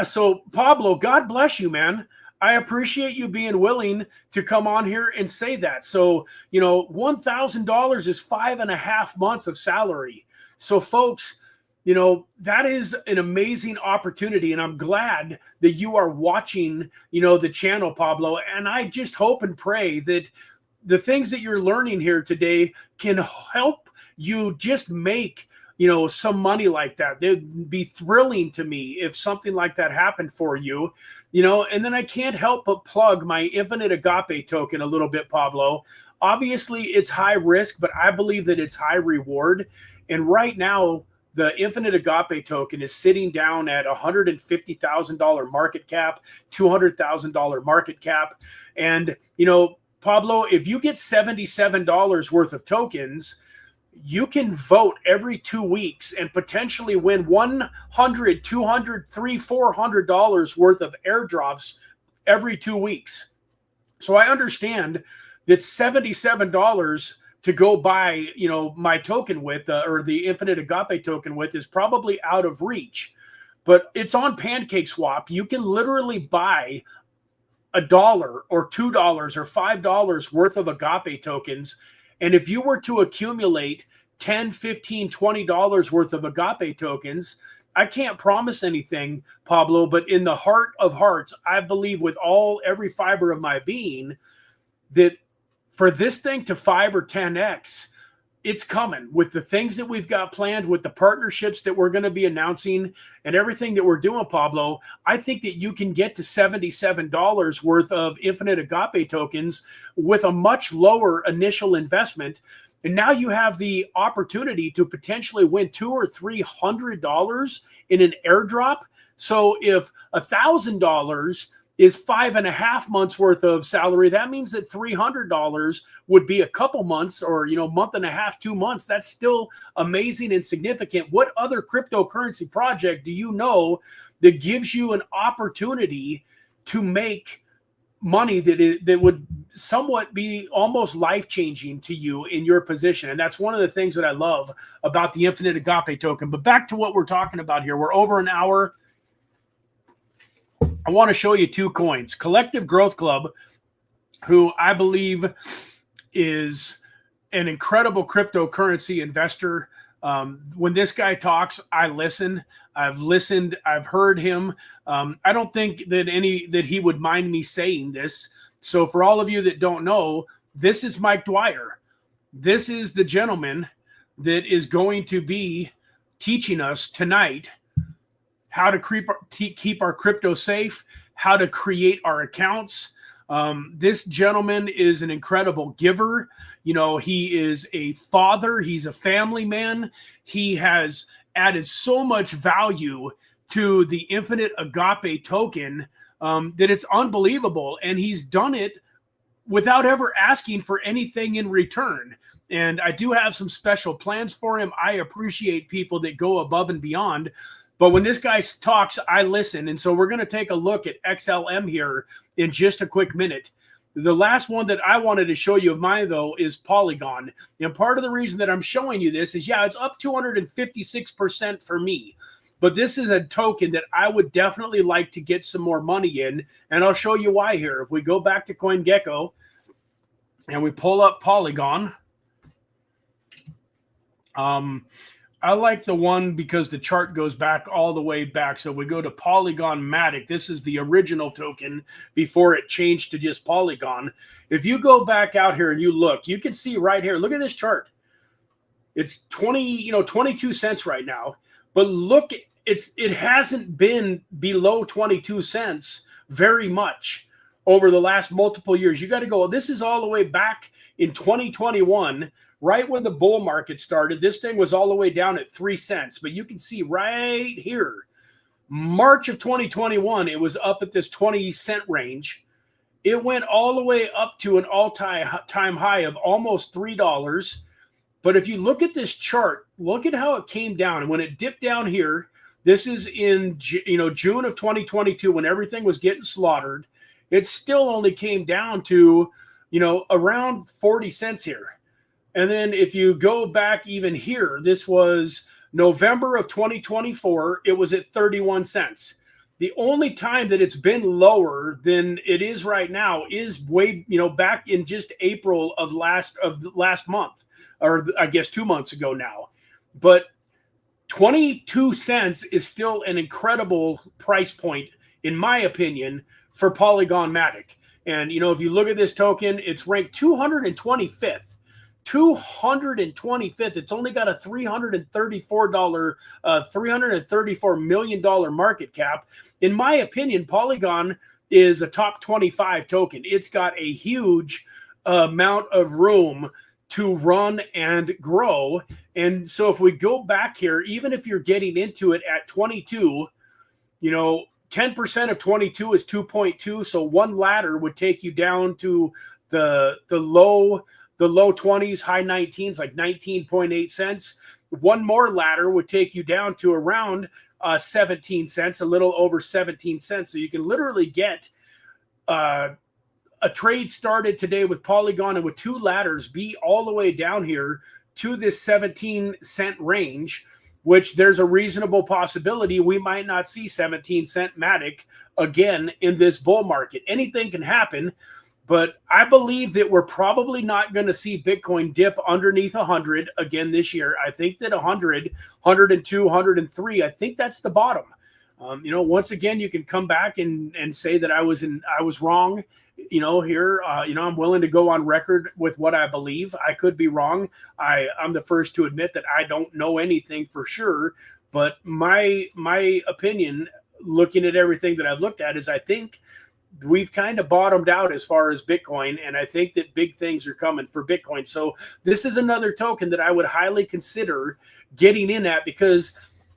so Pablo, God bless you, man. I appreciate you being willing to come on here and say that. So, $1,000 is 5.5 months of salary. So folks, that is an amazing opportunity. And I'm glad that you are watching, the channel, Pablo. And I just hope and pray that the things that you're learning here today can help you just make some money like that. It'd be thrilling to me if something like that happened for you, and then I can't help but plug my Infinite Agape token a little bit, Pablo. Obviously it's high risk, but I believe that it's high reward. And right now, the Infinite Agape token is sitting down at $150,000 market cap, $200,000 market cap. And, you know, Pablo, if you get $77 worth of tokens, you can vote every 2 weeks and potentially win $100, $200, $300, $400 worth of airdrops every 2 weeks. So I understand that $77 to go buy, you know, my token with, or the Infinite Agape token with, is probably out of reach. But it's on PancakeSwap. You can literally buy $1 or $2 or $5 worth of Agape tokens. And if you were to accumulate $10, $15, $20 worth of Agape tokens, I can't promise anything, Pablo, but in the heart of hearts, I believe with every fiber of my being that for this thing to 5 or 10x, it's coming with the things that we've got planned, with the partnerships that we're going to be announcing and everything that we're doing, Pablo. I think that you can get to $77 worth of Infinite Agape tokens with a much lower initial investment. And now you have the opportunity to potentially win $200 or $300 in an airdrop. So if $1,000 is 5.5 months worth of salary, that means that $300 would be a couple months, or, you know, month and a half, 2 months. That's still amazing and significant. What other cryptocurrency project do you know that gives you an opportunity to make money that would somewhat be almost life-changing to you in your position? And that's one of the things that I love about the Infinite Agape token. But back to what we're talking about here. We're over an hour. I want to show you 2 coins. Collective Growth Club, who I believe is an incredible cryptocurrency investor. When this guy talks, I listen. I've listened. I've heard him. I don't think that he would mind me saying this. So for all of you that don't know, this is Mike Dwyer. This is the gentleman that is going to be teaching us tonight how to keep our crypto safe, how to create our accounts. This gentleman is an incredible giver. You know, he is a father. He's a family man. He has added so much value to the Infinite Agape token that it's unbelievable. And he's done it without ever asking for anything in return. And I do have some special plans for him. I appreciate people that go above and beyond. But when this guy talks, I listen. And so we're going to take a look at XLM here in just a quick minute. The last one that I wanted to show you of mine, though, is Polygon. And part of the reason that I'm showing you this is, yeah, it's up 256% for me. But this is a token that I would definitely like to get some more money in. And I'll show you why here. If we go back to CoinGecko and we pull up Polygon, I like the one because the chart goes back all the way back. So we go to Polygon Matic. This is the original token before it changed to just Polygon. If you go back out here and you look, you can see right here. Look at this chart. It's 22 cents right now. But look, it hasn't been below 22 cents very much over the last multiple years. You got to go. This is all the way back in 2021. Right when the bull market started, this thing was all the way down at 3 cents. But you can see right here, March of 2021, it was up at this 20-cent range. It went all the way up to an all-time high of almost $3. But if you look at this chart, look at how it came down. And when it dipped down here, this is in June of 2022 when everything was getting slaughtered. It still only came down to around 40 cents here. And then if you go back even here, this was November of 2024. It was at 31 cents. The only time that it's been lower than it is right now is way, back in just April of last month, or I guess 2 months ago now. But 22 cents is still an incredible price point, in my opinion, for Polygon Matic. And, if you look at this token, it's ranked 225th. 225th. It's only got a $334 million market cap. In my opinion, Polygon is a top 25 token. It's got a huge amount of room to run and grow. And so if we go back here, even if you're getting into it at 22, 10% of 22 is 2.2. So one ladder would take you down to the low 20s, high 19s, like 19.8 cents. One more ladder would take you down to around 17 cents, a little over 17 cents. So you can literally get a trade started today with Polygon and with two ladders be all the way down here to this 17-cent range, which there's a reasonable possibility we might not see 17-cent Matic again in this bull market. Anything can happen, but I believe that we're probably not going to see Bitcoin dip underneath 100 again this year. I think that 100, 102, 103, I think that's the bottom. Once again, you can come back and say that I was wrong. Here, I'm willing to go on record with what I believe. I could be wrong. I'm the first to admit that I don't know anything for sure. But my opinion, looking at everything that I've looked at, is I think we've kind of bottomed out as far as Bitcoin, and I think that big things are coming for Bitcoin. So this is another token that I would highly consider getting in at, because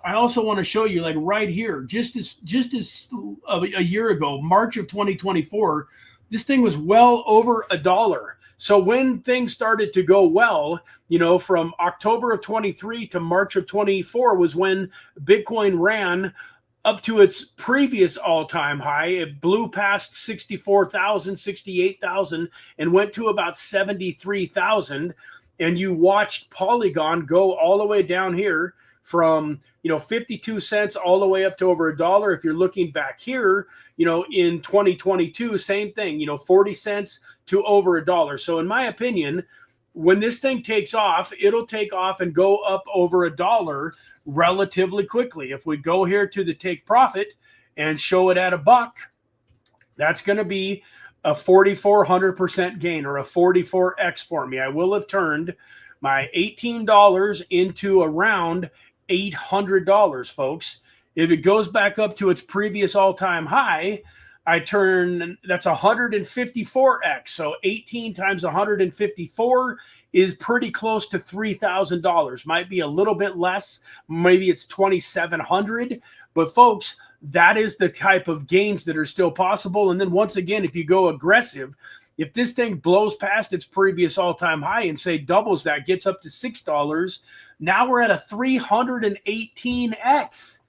I also want to show you, like right here, just as a year ago, March of 2024, this thing was well over $1. So when things started to go well, from October of 23 to March of 24 was when Bitcoin ran up to its previous all-time high. It blew past 64,000, 68,000, and went to about 73,000. And you watched Polygon go all the way down here from 52 cents all the way up to over $1. If you're looking back here, in 2022, same thing, 40 cents to over $1. So in my opinion, when this thing takes off, it'll take off and go up over $1 relatively quickly. If we go here to the take profit and show it at $1, that's going to be a 4,400% gain, or a 44x for me. I will have turned my $18 into around $800, folks. If it goes back up to its previous all-time high, that's 154x. So 18 times 154 is pretty close to $3,000. Might be a little bit less. Maybe it's 2,700. But folks, that is the type of gains that are still possible. And then once again, if you go aggressive, if this thing blows past its previous all-time high and say doubles that, gets up to $6, now we're at a 318x.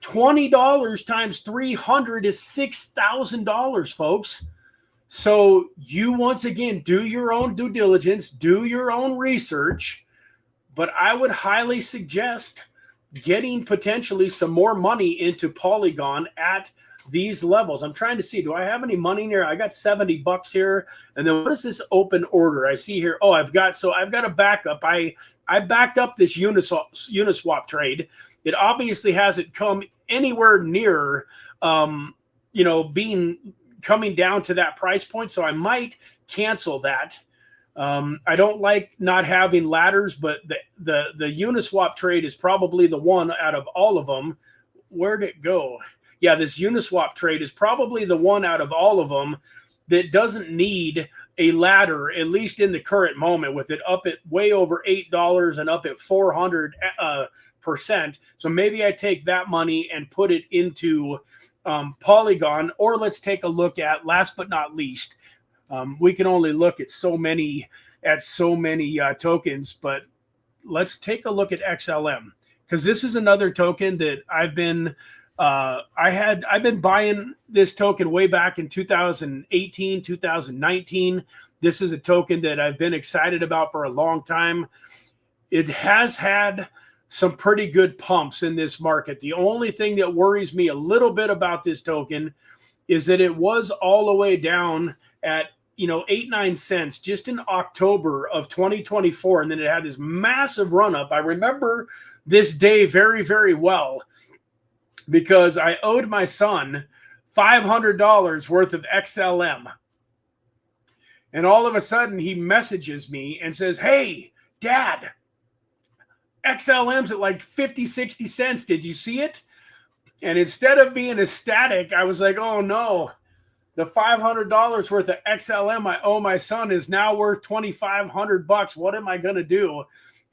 $20 times 300 is $6,000, folks. So you, once again, do your own due diligence, do your own research, but I would highly suggest getting potentially some more money into Polygon at these levels. I'm trying to see, do I have any money here? I got $70 here. And then what is this open order I see here? Oh, I've got a backup. I backed up this Uniswap trade. It obviously hasn't come anywhere near, coming down to that price point. So I might cancel that. I don't like not having ladders, but the Uniswap trade is probably the one out of all of them. Where'd it go? Yeah, this Uniswap trade is probably the one out of all of them that doesn't need a ladder, at least in the current moment, with it up at way over $8 and up at 400%. So maybe I take that money and put it into Polygon. Or let's take a look at, last but not least, we can only look at so many tokens, but let's take a look at XLM, because this is another token that I've been buying this token way back in 2018, 2019. This is a token that I've been excited about for a long time. It has had some pretty good pumps in this market. The only thing that worries me a little bit about this token is that it was all the way down at 8-9 cents just in October of 2024, and then it had this massive run up. I remember this day very, very well, because I owed my son $500 worth of XLM. And all of a sudden he messages me and says, "Hey, Dad, XLM's at like 50, 60 cents. Did you see it?" And instead of being ecstatic, I was like, "Oh no, the $500 worth of XLM I owe my son is now worth $2,500. What am I going to do?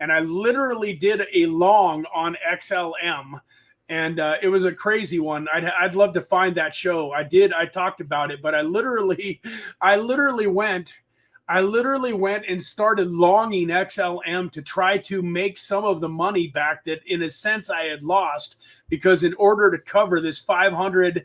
And I literally did a long on XLM, and it was a crazy one. I'd love to find that show. I talked about it, but I literally went and started longing XLM to try to make some of the money back that in a sense I had lost, because in order to cover this 500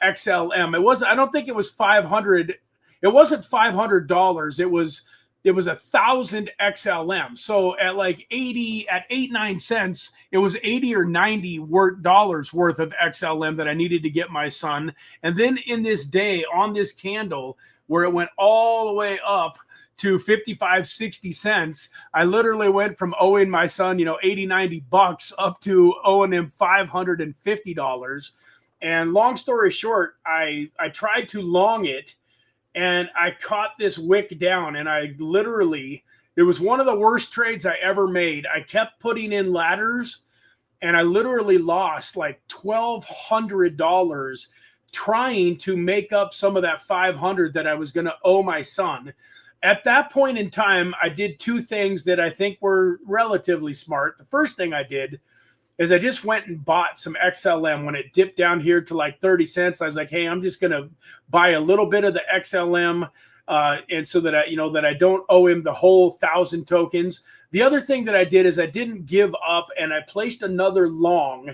XLM, I don't think it was 500. It wasn't $500. It was 1,000 XLM. So at like 89 cents, it was 80 or 90 dollars worth of XLM that I needed to get my son. And then in this day on this candle where it went all the way up to 55, 60 cents, I literally went from owing my son, 80, 90 bucks up to owing him $550. And long story short, I tried to long it, and I caught this wick down, and it was one of the worst trades I ever made. I kept putting in ladders, and I literally lost like $1,200 trying to make up some of that 500 that I was going to owe my son. At that point in time, I did two things that I think were relatively smart. The first thing I did is I just went and bought some XLM when it dipped down here to like 30 cents. I was like, hey, I'm just going to buy a little bit of the XLM, and so that I don't owe him the whole 1,000 tokens. The other thing that I did is I didn't give up, and I placed another long.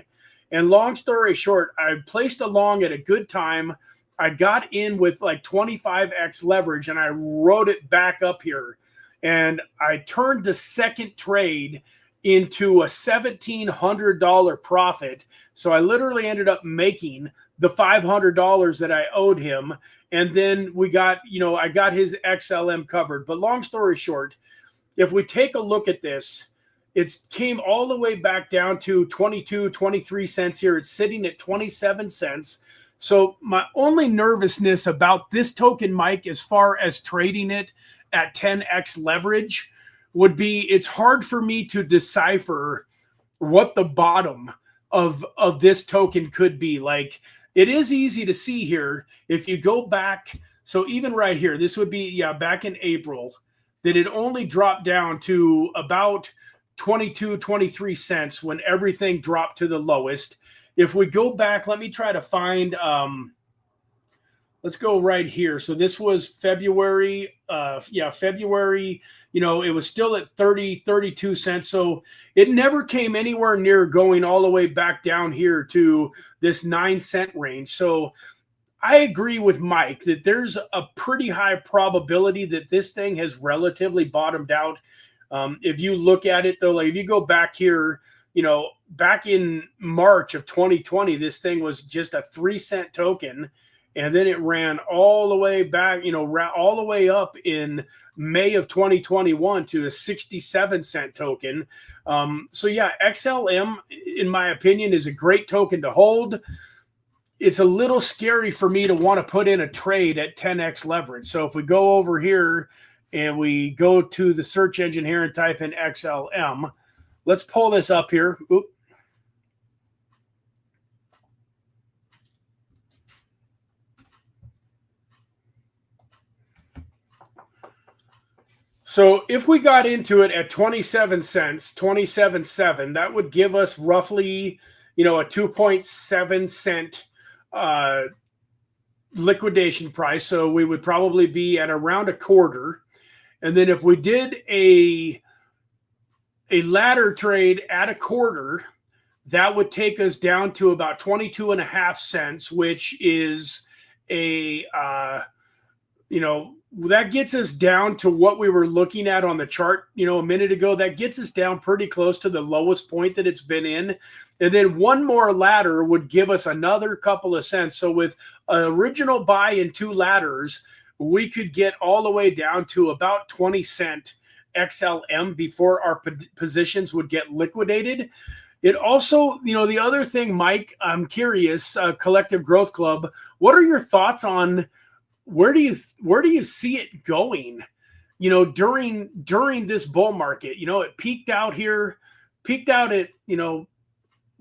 And long story short, I placed a long at a good time. I got in with like 25x leverage, and I rode it back up here. And I turned the second trade into a $1,700 profit. So I literally ended up making the $500 that I owed him. And then I got his XLM covered. But long story short, if we take a look at this, it came all the way back down to 22, 23 cents here. It's sitting at 27 cents. So my only nervousness about this token, Mike, as far as trading it at 10x leverage, would be it's hard for me to decipher what the bottom of this token could be. Like, it is easy to see here. If you go back, so even right here, this would be, back in April, that it only dropped down to about 22, 23 cents when everything dropped to the lowest. If we go back, let me try to find, let's go right here. So this was February, February, it was still at 30, 32 cents. So it never came anywhere near going all the way back down here to this 9-cent range. So I agree with Mike that there's a pretty high probability that this thing has relatively bottomed out. If you look at it though, like if you go back here, back in March of 2020, this thing was just a 3-cent token. And then it ran all the way back, all the way up in May of 2021 to a 67-cent token. So yeah, XLM, in my opinion, is a great token to hold. It's a little scary for me to want to put in a trade at 10x leverage. So if we go over here and we go to the search engine here and type in XLM, let's pull this up here. Oop. So if we got into it at 27 cents, 27.7, that would give us roughly, a 2.7 cent liquidation price. So we would probably be at around a quarter. And then if we did a ladder trade at a quarter, that would take us down to about 22.5 cents, which is that gets us down to what we were looking at on the chart, a minute ago. That gets us down pretty close to the lowest point that it's been in. And then one more ladder would give us another couple of cents. So with an original buy and 2 ladders, we could get all the way down to about 20 cent XLM before our positions would get liquidated. It also, the other thing, Mike, I'm curious, Collective Growth Club, what are your thoughts on where do you see it going, during this bull market? It peaked out here, at,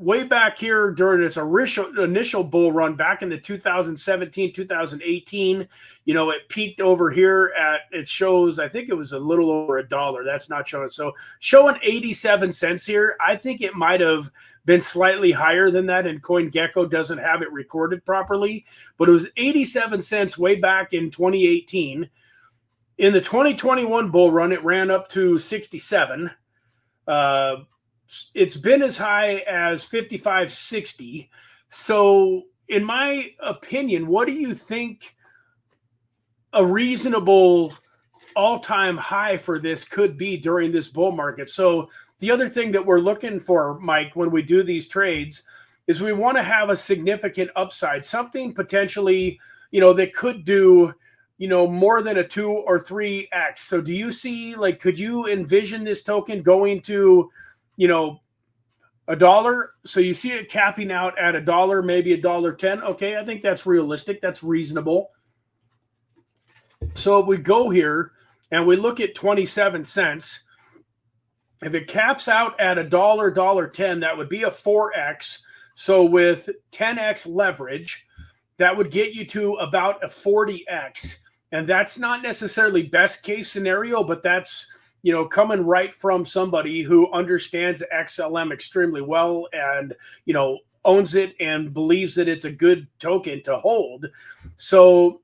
way back here during its initial bull run back in the 2017, 2018, you know, it peaked over here at, it shows, I think it was a little over $1. That's not showing. So showing 87 cents here. I think it might have been slightly higher than that, and CoinGecko doesn't have it recorded properly, but it was 87 cents way back in 2018. In the 2021 bull run, it ran up to 67. It's been as high as 55.60. So in my opinion, what do you think a reasonable all-time high for this could be during this bull market? So the other thing that we're looking for, Mike, when we do these trades is we want to have a significant upside, something potentially, you know, that could do, you know, more than a 2 or 3x. So do you see, like, could you envision this token going to, you know, $1? So you see it capping out at $1, maybe $1.10. Okay, I think that's realistic. That's reasonable. So if we go here and we look at 27 cents, if it caps out at $1, $1.10, that would be a 4x. So with 10x leverage, that would get you to about a 40x. And that's not necessarily best case scenario, but that's, you know, coming right from somebody who understands XLM extremely well and, you know, owns it and believes that it's a good token to hold. So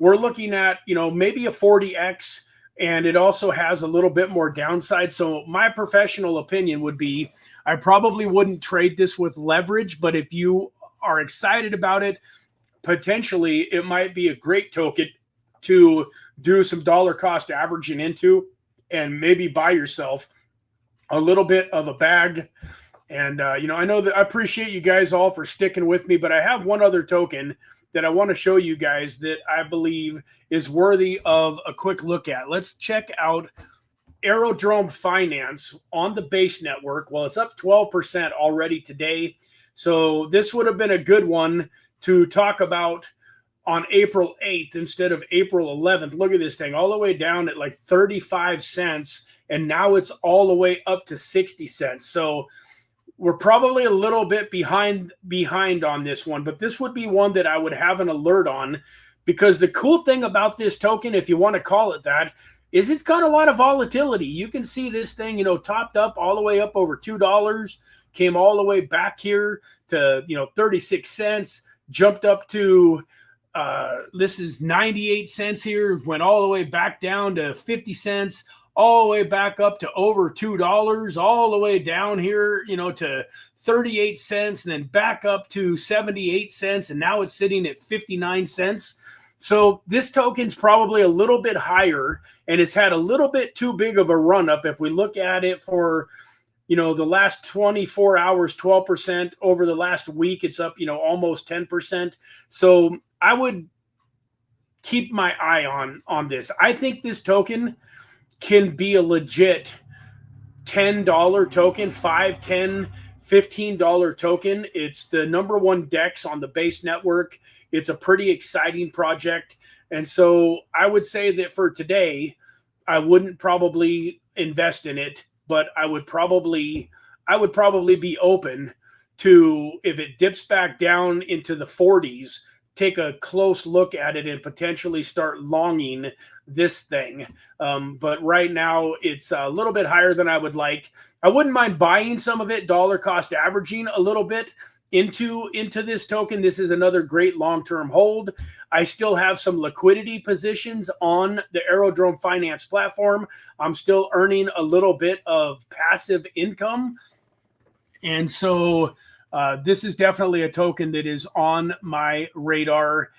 we're looking at, you know, maybe a 40x, and it also has a little bit more downside. So my professional opinion would be, I probably wouldn't trade this with leverage, but if you are excited about it, potentially it might be a great token to do some dollar cost averaging into, and maybe buy yourself a little bit of a bag. And, you know, I know that I appreciate you guys all for sticking with me, but I have one other token that I want to show you guys that I believe is worthy of a quick look at. Let's check out Aerodrome Finance on the base network. Well, it's up 12% already today. So this would have been a good one to talk about on April 8th instead of April 11th. Look at this thing, all the way down at like 35 cents, and now it's all the way up to 60 cents. So we're probably a little bit behind on this one, but this would be one that I would have an alert on, because the cool thing about this token, if you want to call it that, is it's got a lot of volatility. You can see this thing, you know, topped up all the way up over $2, came all the way back here to, you know, 36 cents, jumped up to this is 98 cents here, went all the way back down to 50 cents, all the way back up to over $2, all the way down here, you know, to 38 cents, and then back up to 78 cents, and now it's sitting at 59 cents. So this token's probably a little bit higher, and it's had a little bit too big of a run up. If we look at it for, you know, the last 24 hours, 12%. Over the last week, it's up, you know, almost 10%. So I would keep my eye on this. I think this token can be a legit $10 token, $5, $10, $15 token. It's the #1 DEX on the base network. It's a pretty exciting project. And so I would say that for today, I wouldn't probably invest in it, but I would probably be open to, if it dips back down into the 40s, take a close look at it and potentially start longing this thing. But right now it's a little bit higher than I would like. I wouldn't mind buying some of it, dollar cost averaging a little bit into this token. This is another great long-term hold. I still have some liquidity positions on the Aerodrome Finance platform. I'm still earning a little bit of passive income. And so this is definitely a token that is on my radar.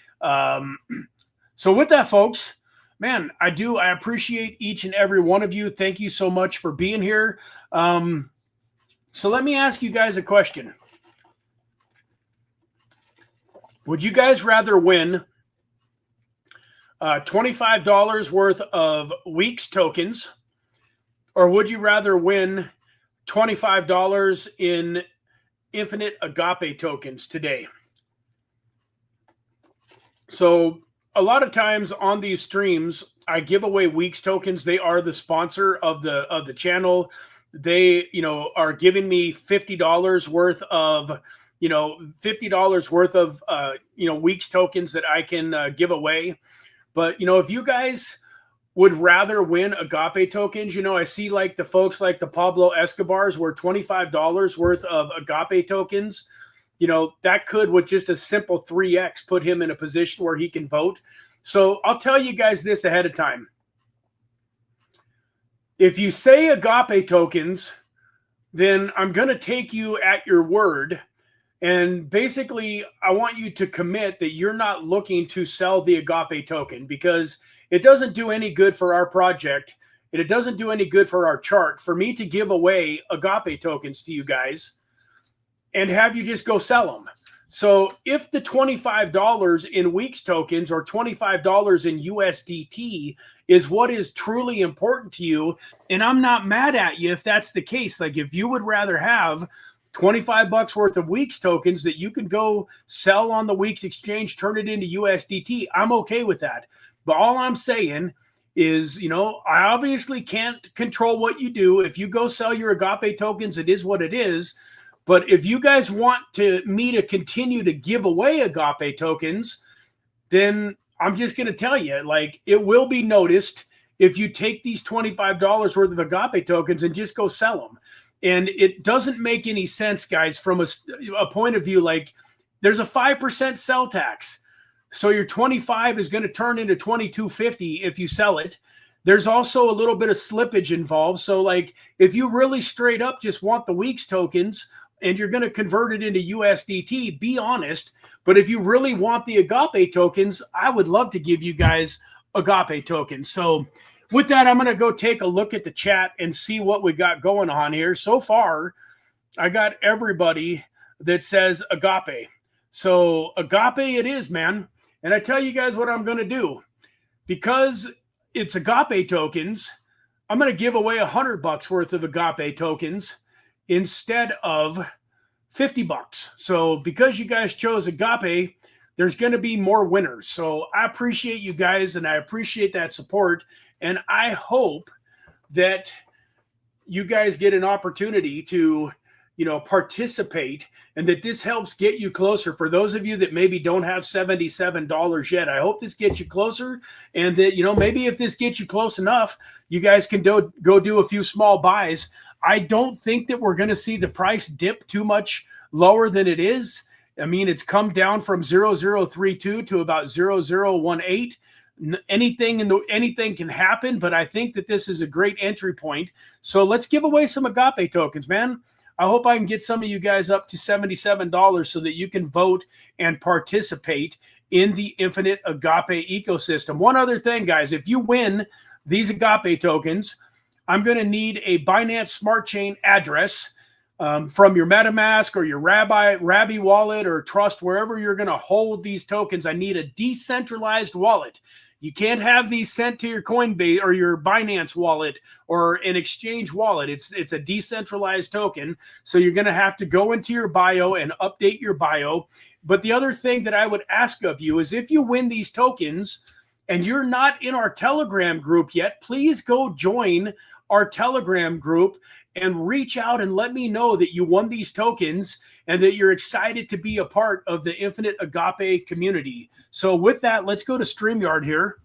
So with that, folks, man, I appreciate each and every one of you. Thank you so much for being here. So let me ask you guys a question. Would you guys rather win $25 worth of WEEX tokens, or would you rather win $25 in infinite AGAPE tokens today? So a lot of times on these streams, I give away WEEX tokens. They are the sponsor of the channel. they, are giving me $50 worth of, $50 worth of, WEEX tokens that I can give away. But, if you guys would rather win AGAPE tokens, I see like the folks like the Pablo Escobars were $25 worth of AGAPE tokens. That could, with just a simple 3x, put him in a position where he can vote. So I'll tell you guys this ahead of time. If you say AGAPE tokens, then I'm going to take you at your word. And basically, I want you to commit that you're not looking to sell the AGAPE token, because it doesn't do any good for our project. And it doesn't do any good for our chart for me to give away AGAPE tokens to you guys and have you just go sell them. So if the $25 in WEEX tokens or $25 in USDT is what is truly important to you, and I'm not mad at you if that's the case. Like if you would rather have 25 bucks worth of WEEX tokens that you can go sell on the WEEX Exchange, turn it into USDT, I'm okay with that. But all I'm saying is, I obviously can't control what you do. If you go sell your AGAPE tokens, it is what it is. But if you guys want me to continue to give away AGAPE tokens, then I'm just going to tell you, like, it will be noticed if you take these $25 worth of AGAPE tokens and just go sell them. And it doesn't make any sense, guys, from a point of view, like there's a 5% sell tax. So your 25 is going to turn into 22.50 if you sell it. There's also a little bit of slippage involved. So like if you really straight up just want the WEEX tokens and you're going to convert it into USDT, be honest. But if you really want the AGAPE tokens, I would love to give you guys AGAPE tokens. So with that, I'm going to go take a look at the chat and see what we got going on here. So far, I got everybody that says AGAPE. So AGAPE it is, man. And I tell you guys what I'm going to do. Because it's AGAPE tokens, I'm going to give away $100 worth of AGAPE tokens instead of 50 bucks. So because you guys chose AGAPE, there's going to be more winners. So I appreciate you guys and I appreciate that support. And I hope that you guys get an opportunity to, participate, and that this helps get you closer. For those of you that maybe don't have $77 yet, I hope this gets you closer, and that, maybe if this gets you close enough, you guys can go do a few small buys. I don't think that we're going to see the price dip too much lower than it is. I mean, it's come down from 0032 to about 0018. Anything can happen, but I think that this is a great entry point. So let's give away some AGAPE tokens, man. I hope I can get some of you guys up to $77 so that you can vote and participate in the infinite AGAPE ecosystem. One other thing, guys, if you win these AGAPE tokens, I'm going to need a Binance Smart Chain address from your MetaMask or your Rabby wallet or Trust, wherever you're going to hold these tokens. I need a decentralized wallet. You can't have these sent to your Coinbase or your Binance wallet or an exchange wallet. It's a decentralized token. So you're going to have to go into your bio and update your bio. But the other thing that I would ask of you is, if you win these tokens and you're not in our Telegram group yet, please go join our Telegram group and reach out and let me know that you won these tokens and that you're excited to be a part of the Infinite AGAPE community. So with that, let's go to StreamYard here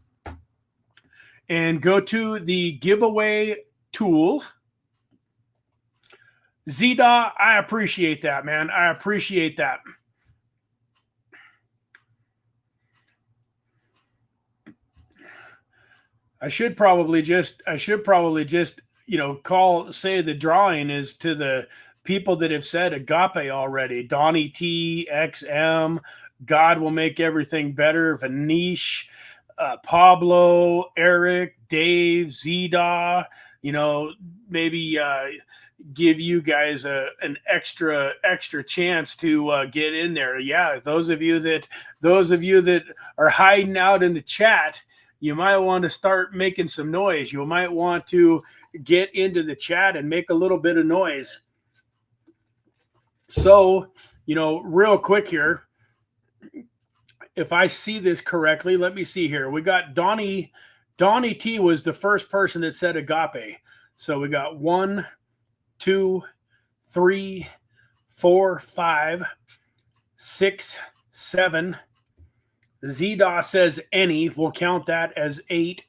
and go to the giveaway tool. Zda, I appreciate that, man. I appreciate that. I should probably just say the drawing is to the people that have said AGAPE already. Donnie T, XM, God will make everything better, Vanish, Pablo, Eric, Dave, Zda, maybe give you guys an extra chance to get in there. Yeah, those of you that are hiding out in the chat, you might want to start making some noise. You might want to get into the chat and make a little bit of noise. So, real quick here, if I see this correctly, let me see here. We got Donnie T was the first person that said AGAPE. So we got 1, 2, 3, 4, 5, 6, 7. ZDOS says any. We'll count that as 8.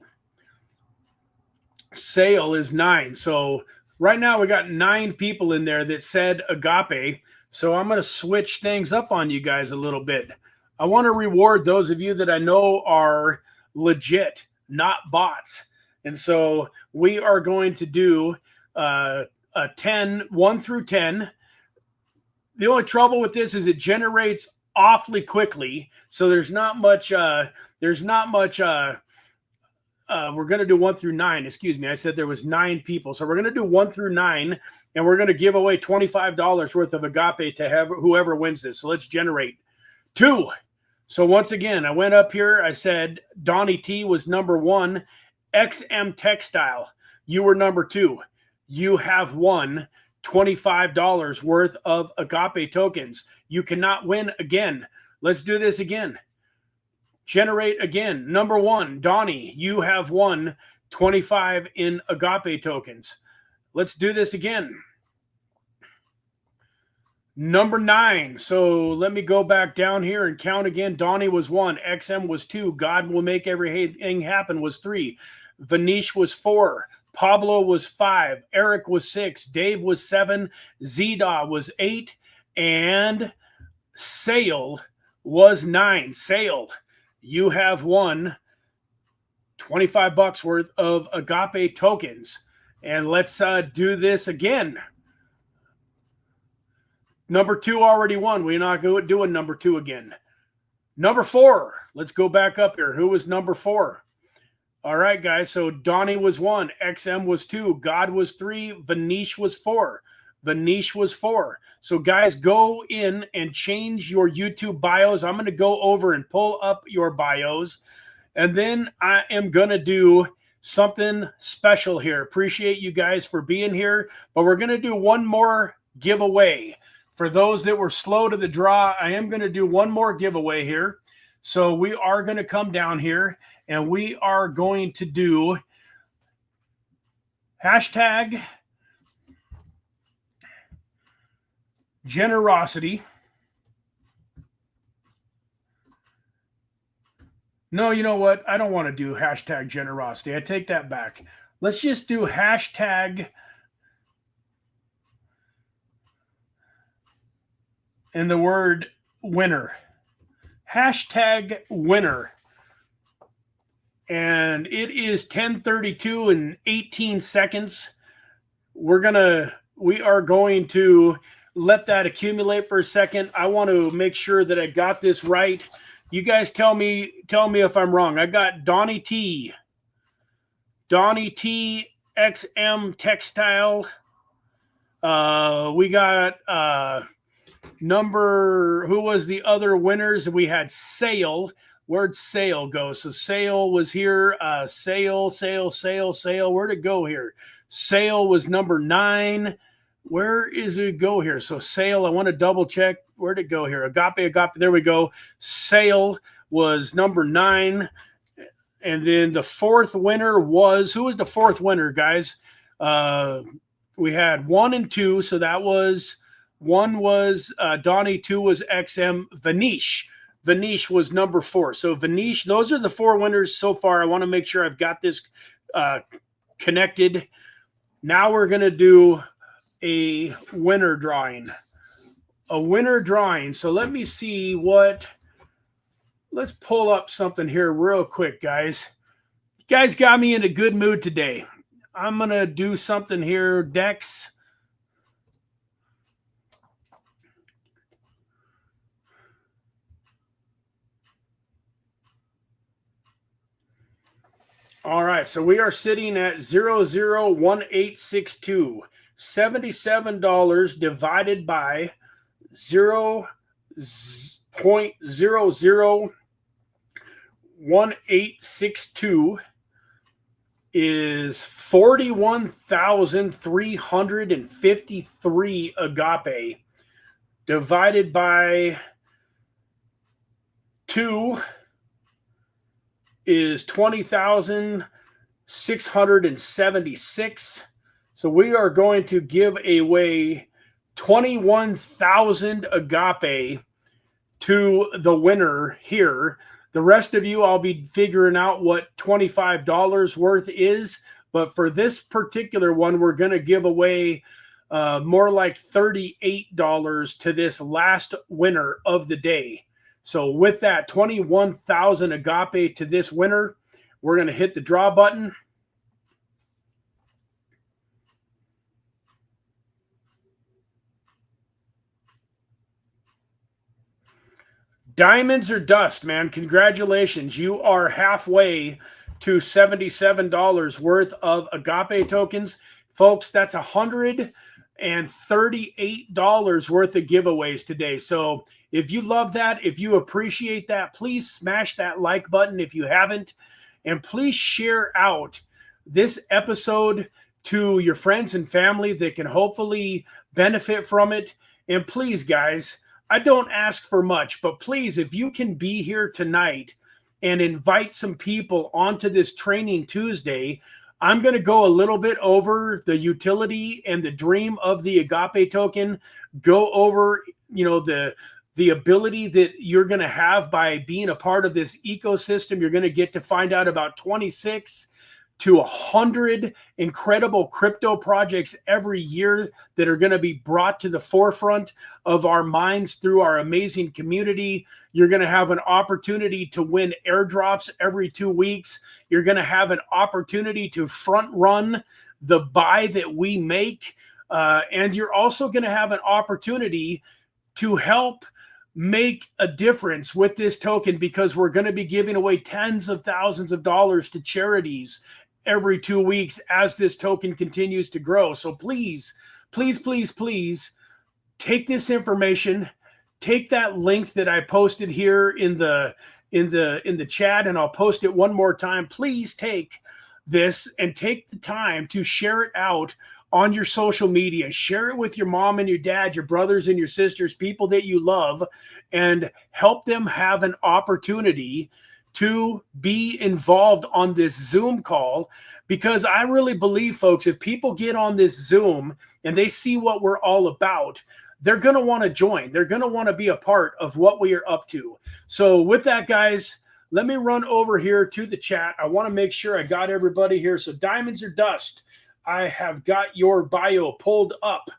Sale is 9. So right now we got 9 people in there that said Agape. So I'm going to switch things up on you guys a little bit. I want to reward those of you that I know are legit, not bots. And so we are going to do a 1 through 10. The only trouble with this is it generates awfully quickly. So there's not much, we're going to do 1 through 9. Excuse me. I said there was 9 people. So we're going to do 1 through 9, and we're going to give away $25 worth of Agape to whoever wins this. So let's generate 2. So once again, I went up here. I said Donnie T was number 1. XM Textile, you were number 2. You have won $25 worth of Agape tokens. You cannot win again. Let's do this again. Generate again. Number 1, Donnie, you have won 25 in Agape tokens. Let's do this again. Number 9. So let me go back down here and count again. Donnie was 1. XM was 2. God will make everything happen was 3. Vanish was 4. Pablo was 5. Eric was 6. Dave was 7. Zda was 8. And Sale was 9. Sale, you have won $25 worth of Agape tokens. And let's do this again. Number 2 already won. We're not doing number 2 again. Number 4. Let's go back up here. Who was number 4? All right, guys. So Donnie was 1. XM was 2. God was 3. Vanish was 4. Vanish was 4. So guys, go in and change your YouTube bios. I'm going to go over and pull up your bios. And then I am going to do something special here. Appreciate you guys for being here. But we're going to do one more giveaway. For those that were slow to the draw, I am going to do one more giveaway here. So we are going to come down here and we are going to do hashtag generosity. No, you know what? I don't want to do hashtag generosity. I take that back. Let's just do hashtag and the word winner. Hashtag winner. And it is 10:32 and 18 seconds. We are going to let that accumulate for a second. I want to make sure that I got this right. You guys tell me if I'm wrong. I got Donnie T, XM Textile. We got who was the other winners? We had Sale. Where'd Sale go? So Sale was here. Sale. Where'd it go here? Sale was number 9. Where is it go here? So Sale, I want to double check. Where'd it go here? Agape. There we go. Sale was number 9. And then the 4th winner was, who was the 4th winner, guys? We had 1 and 2. So that was, 1 was Donnie, 2 was XM. Vanish was number 4. So Vanish, those are the 4 winners so far. I want to make sure I've got this connected. Now we're going to do a winner drawing. So let me see let's pull up something here real quick, guys. You guys got me in a good mood today. I'm going to do something here. Dex. All right, so we are sitting at 001862. $77 divided by 0.001862 is 41,353 Agape. Divided by 2 is 20,676. So we are going to give away 21,000 agape to the winner here. The rest of you, I'll be figuring out what $25 worth is. But for this particular one, we're going to give away more like $38 to this last winner of the day. So with that 21,000 agape to this winner, we're going to hit the draw button. Diamonds or dust, man. Congratulations. You are halfway to $77 worth of agape tokens. Folks, that's $138 worth of giveaways today. So if you love that, if you appreciate that, please smash that like button if you haven't. And please share out this episode to your friends and family that can hopefully benefit from it. And please, guys, I don't ask for much, but please, if you can be here tonight and invite some people onto this Training Tuesday, I'm going to go a little bit over the utility and the dream of the agape token, go over, the ability that you're going to have by being a part of this ecosystem. You're going to get to find out about 26 to 100 incredible crypto projects every year that are going to be brought to the forefront of our minds through our amazing community. You're going to have an opportunity to win airdrops every 2 weeks. You're going to have an opportunity to front run the buy that we make. And you're also going to have an opportunity to help make a difference with this token, because we're going to be giving away tens of thousands of dollars to charities every 2 weeks as this token continues to grow. So please, please, please, please take this information, take that link that I posted here in the chat, and I'll post it one more time. Please take this and take the time to share it out on your social media. Share it with your mom and your dad, your brothers and your sisters, people that you love, and help them have an opportunity to be involved on this Zoom call. Because I really believe, folks, if people get on this Zoom and they see what we're all about, they're going to want to join. They're going to want to be a part of what we are up to. So with that, guys, let me run over here to the chat. I want to make sure I got everybody here. So diamonds or dust, I have got your bio pulled up.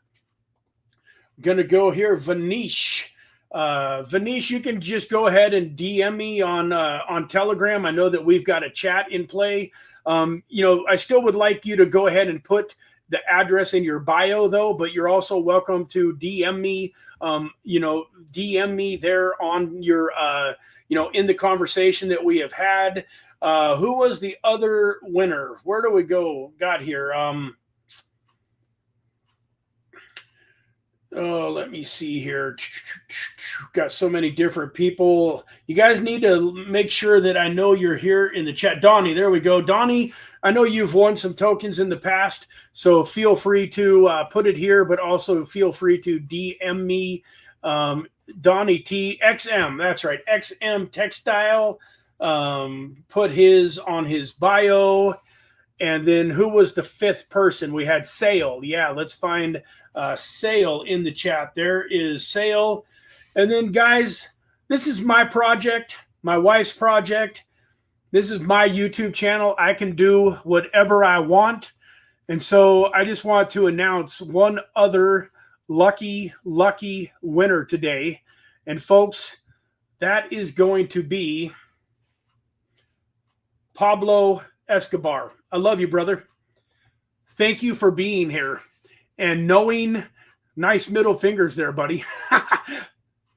I'm going to go here, Vanish. Vanish, you can just go ahead and DM me on Telegram. I know that we've got a chat in play. I still would like you to go ahead and put the address in your bio, though, but you're also welcome to DM me, DM me there on your, in the conversation that we have had. Who was the other winner? Where do we go? Got here. Oh, let me see here. Got so many different people. You guys need to make sure that I know you're here in the chat. Donnie, there we go. Donnie, I know you've won some tokens in the past, so feel free to put it here, but also feel free to DM me. Donnie T, XM, that's right, XM Textile. Put his on his bio. And then who was the fifth person? We had Sale. Yeah, let's find Sale in the chat. There is Sale. And then, guys, this is my project, my wife's project. This is my YouTube channel. I can do whatever I want. And so I just want to announce one other lucky winner today. And, folks, that is going to be Pablo Escobar. I love you, brother. Thank you for being here and knowing, nice middle fingers there, buddy.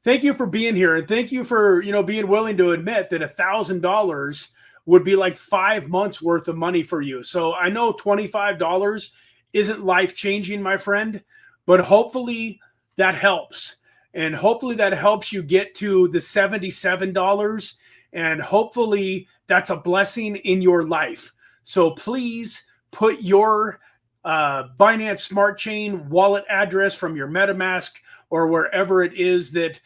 Thank you for being here. And thank you for, being willing to admit that $1,000 would be like 5 months worth of money for you. So I know $25 isn't life-changing, my friend, but hopefully that helps. And hopefully that helps you get to the $77. And hopefully that's a blessing in your life. So please put your Binance Smart Chain wallet address from your MetaMask or wherever it is that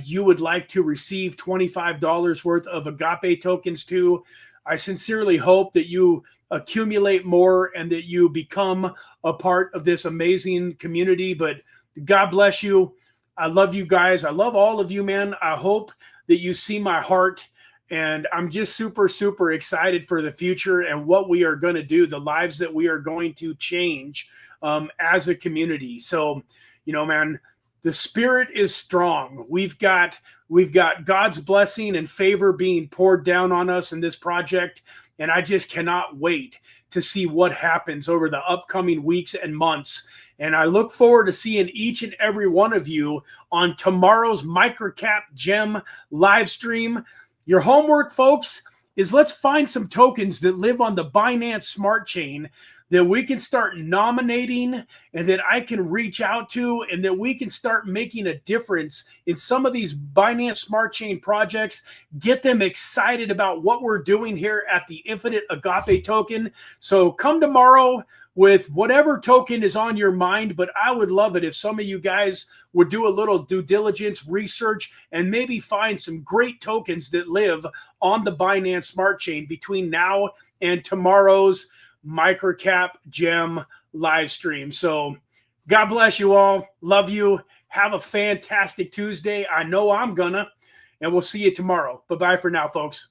you would like to receive $25 worth of agape tokens to. I sincerely hope that you accumulate more and that you become a part of this amazing community. But God bless you. I love you guys. I love all of you, man. I hope that you see my heart. And I'm just super, super excited for the future and what we are going to do, the lives that we are going to change as a community. So, you know, man, the spirit is strong. We've got God's blessing and favor being poured down on us in this project. And I just cannot wait to see what happens over the upcoming weeks and months. And I look forward to seeing each and every one of you on tomorrow's Microcap Gem live stream. Your homework, folks, is let's find some tokens that live on the Binance Smart Chain that we can start nominating and that I can reach out to, and that we can start making a difference in some of these Binance Smart Chain projects, get them excited about what we're doing here at the Infinite Agape token. So come tomorrow with whatever token is on your mind, but I would love it if some of you guys would do a little due diligence research and maybe find some great tokens that live on the Binance Smart Chain between now and tomorrow's Microcap Gem live stream. So God bless you all. Love you. Have a fantastic Tuesday. I know I'm gonna, and we'll see you tomorrow. Bye-bye for now, folks.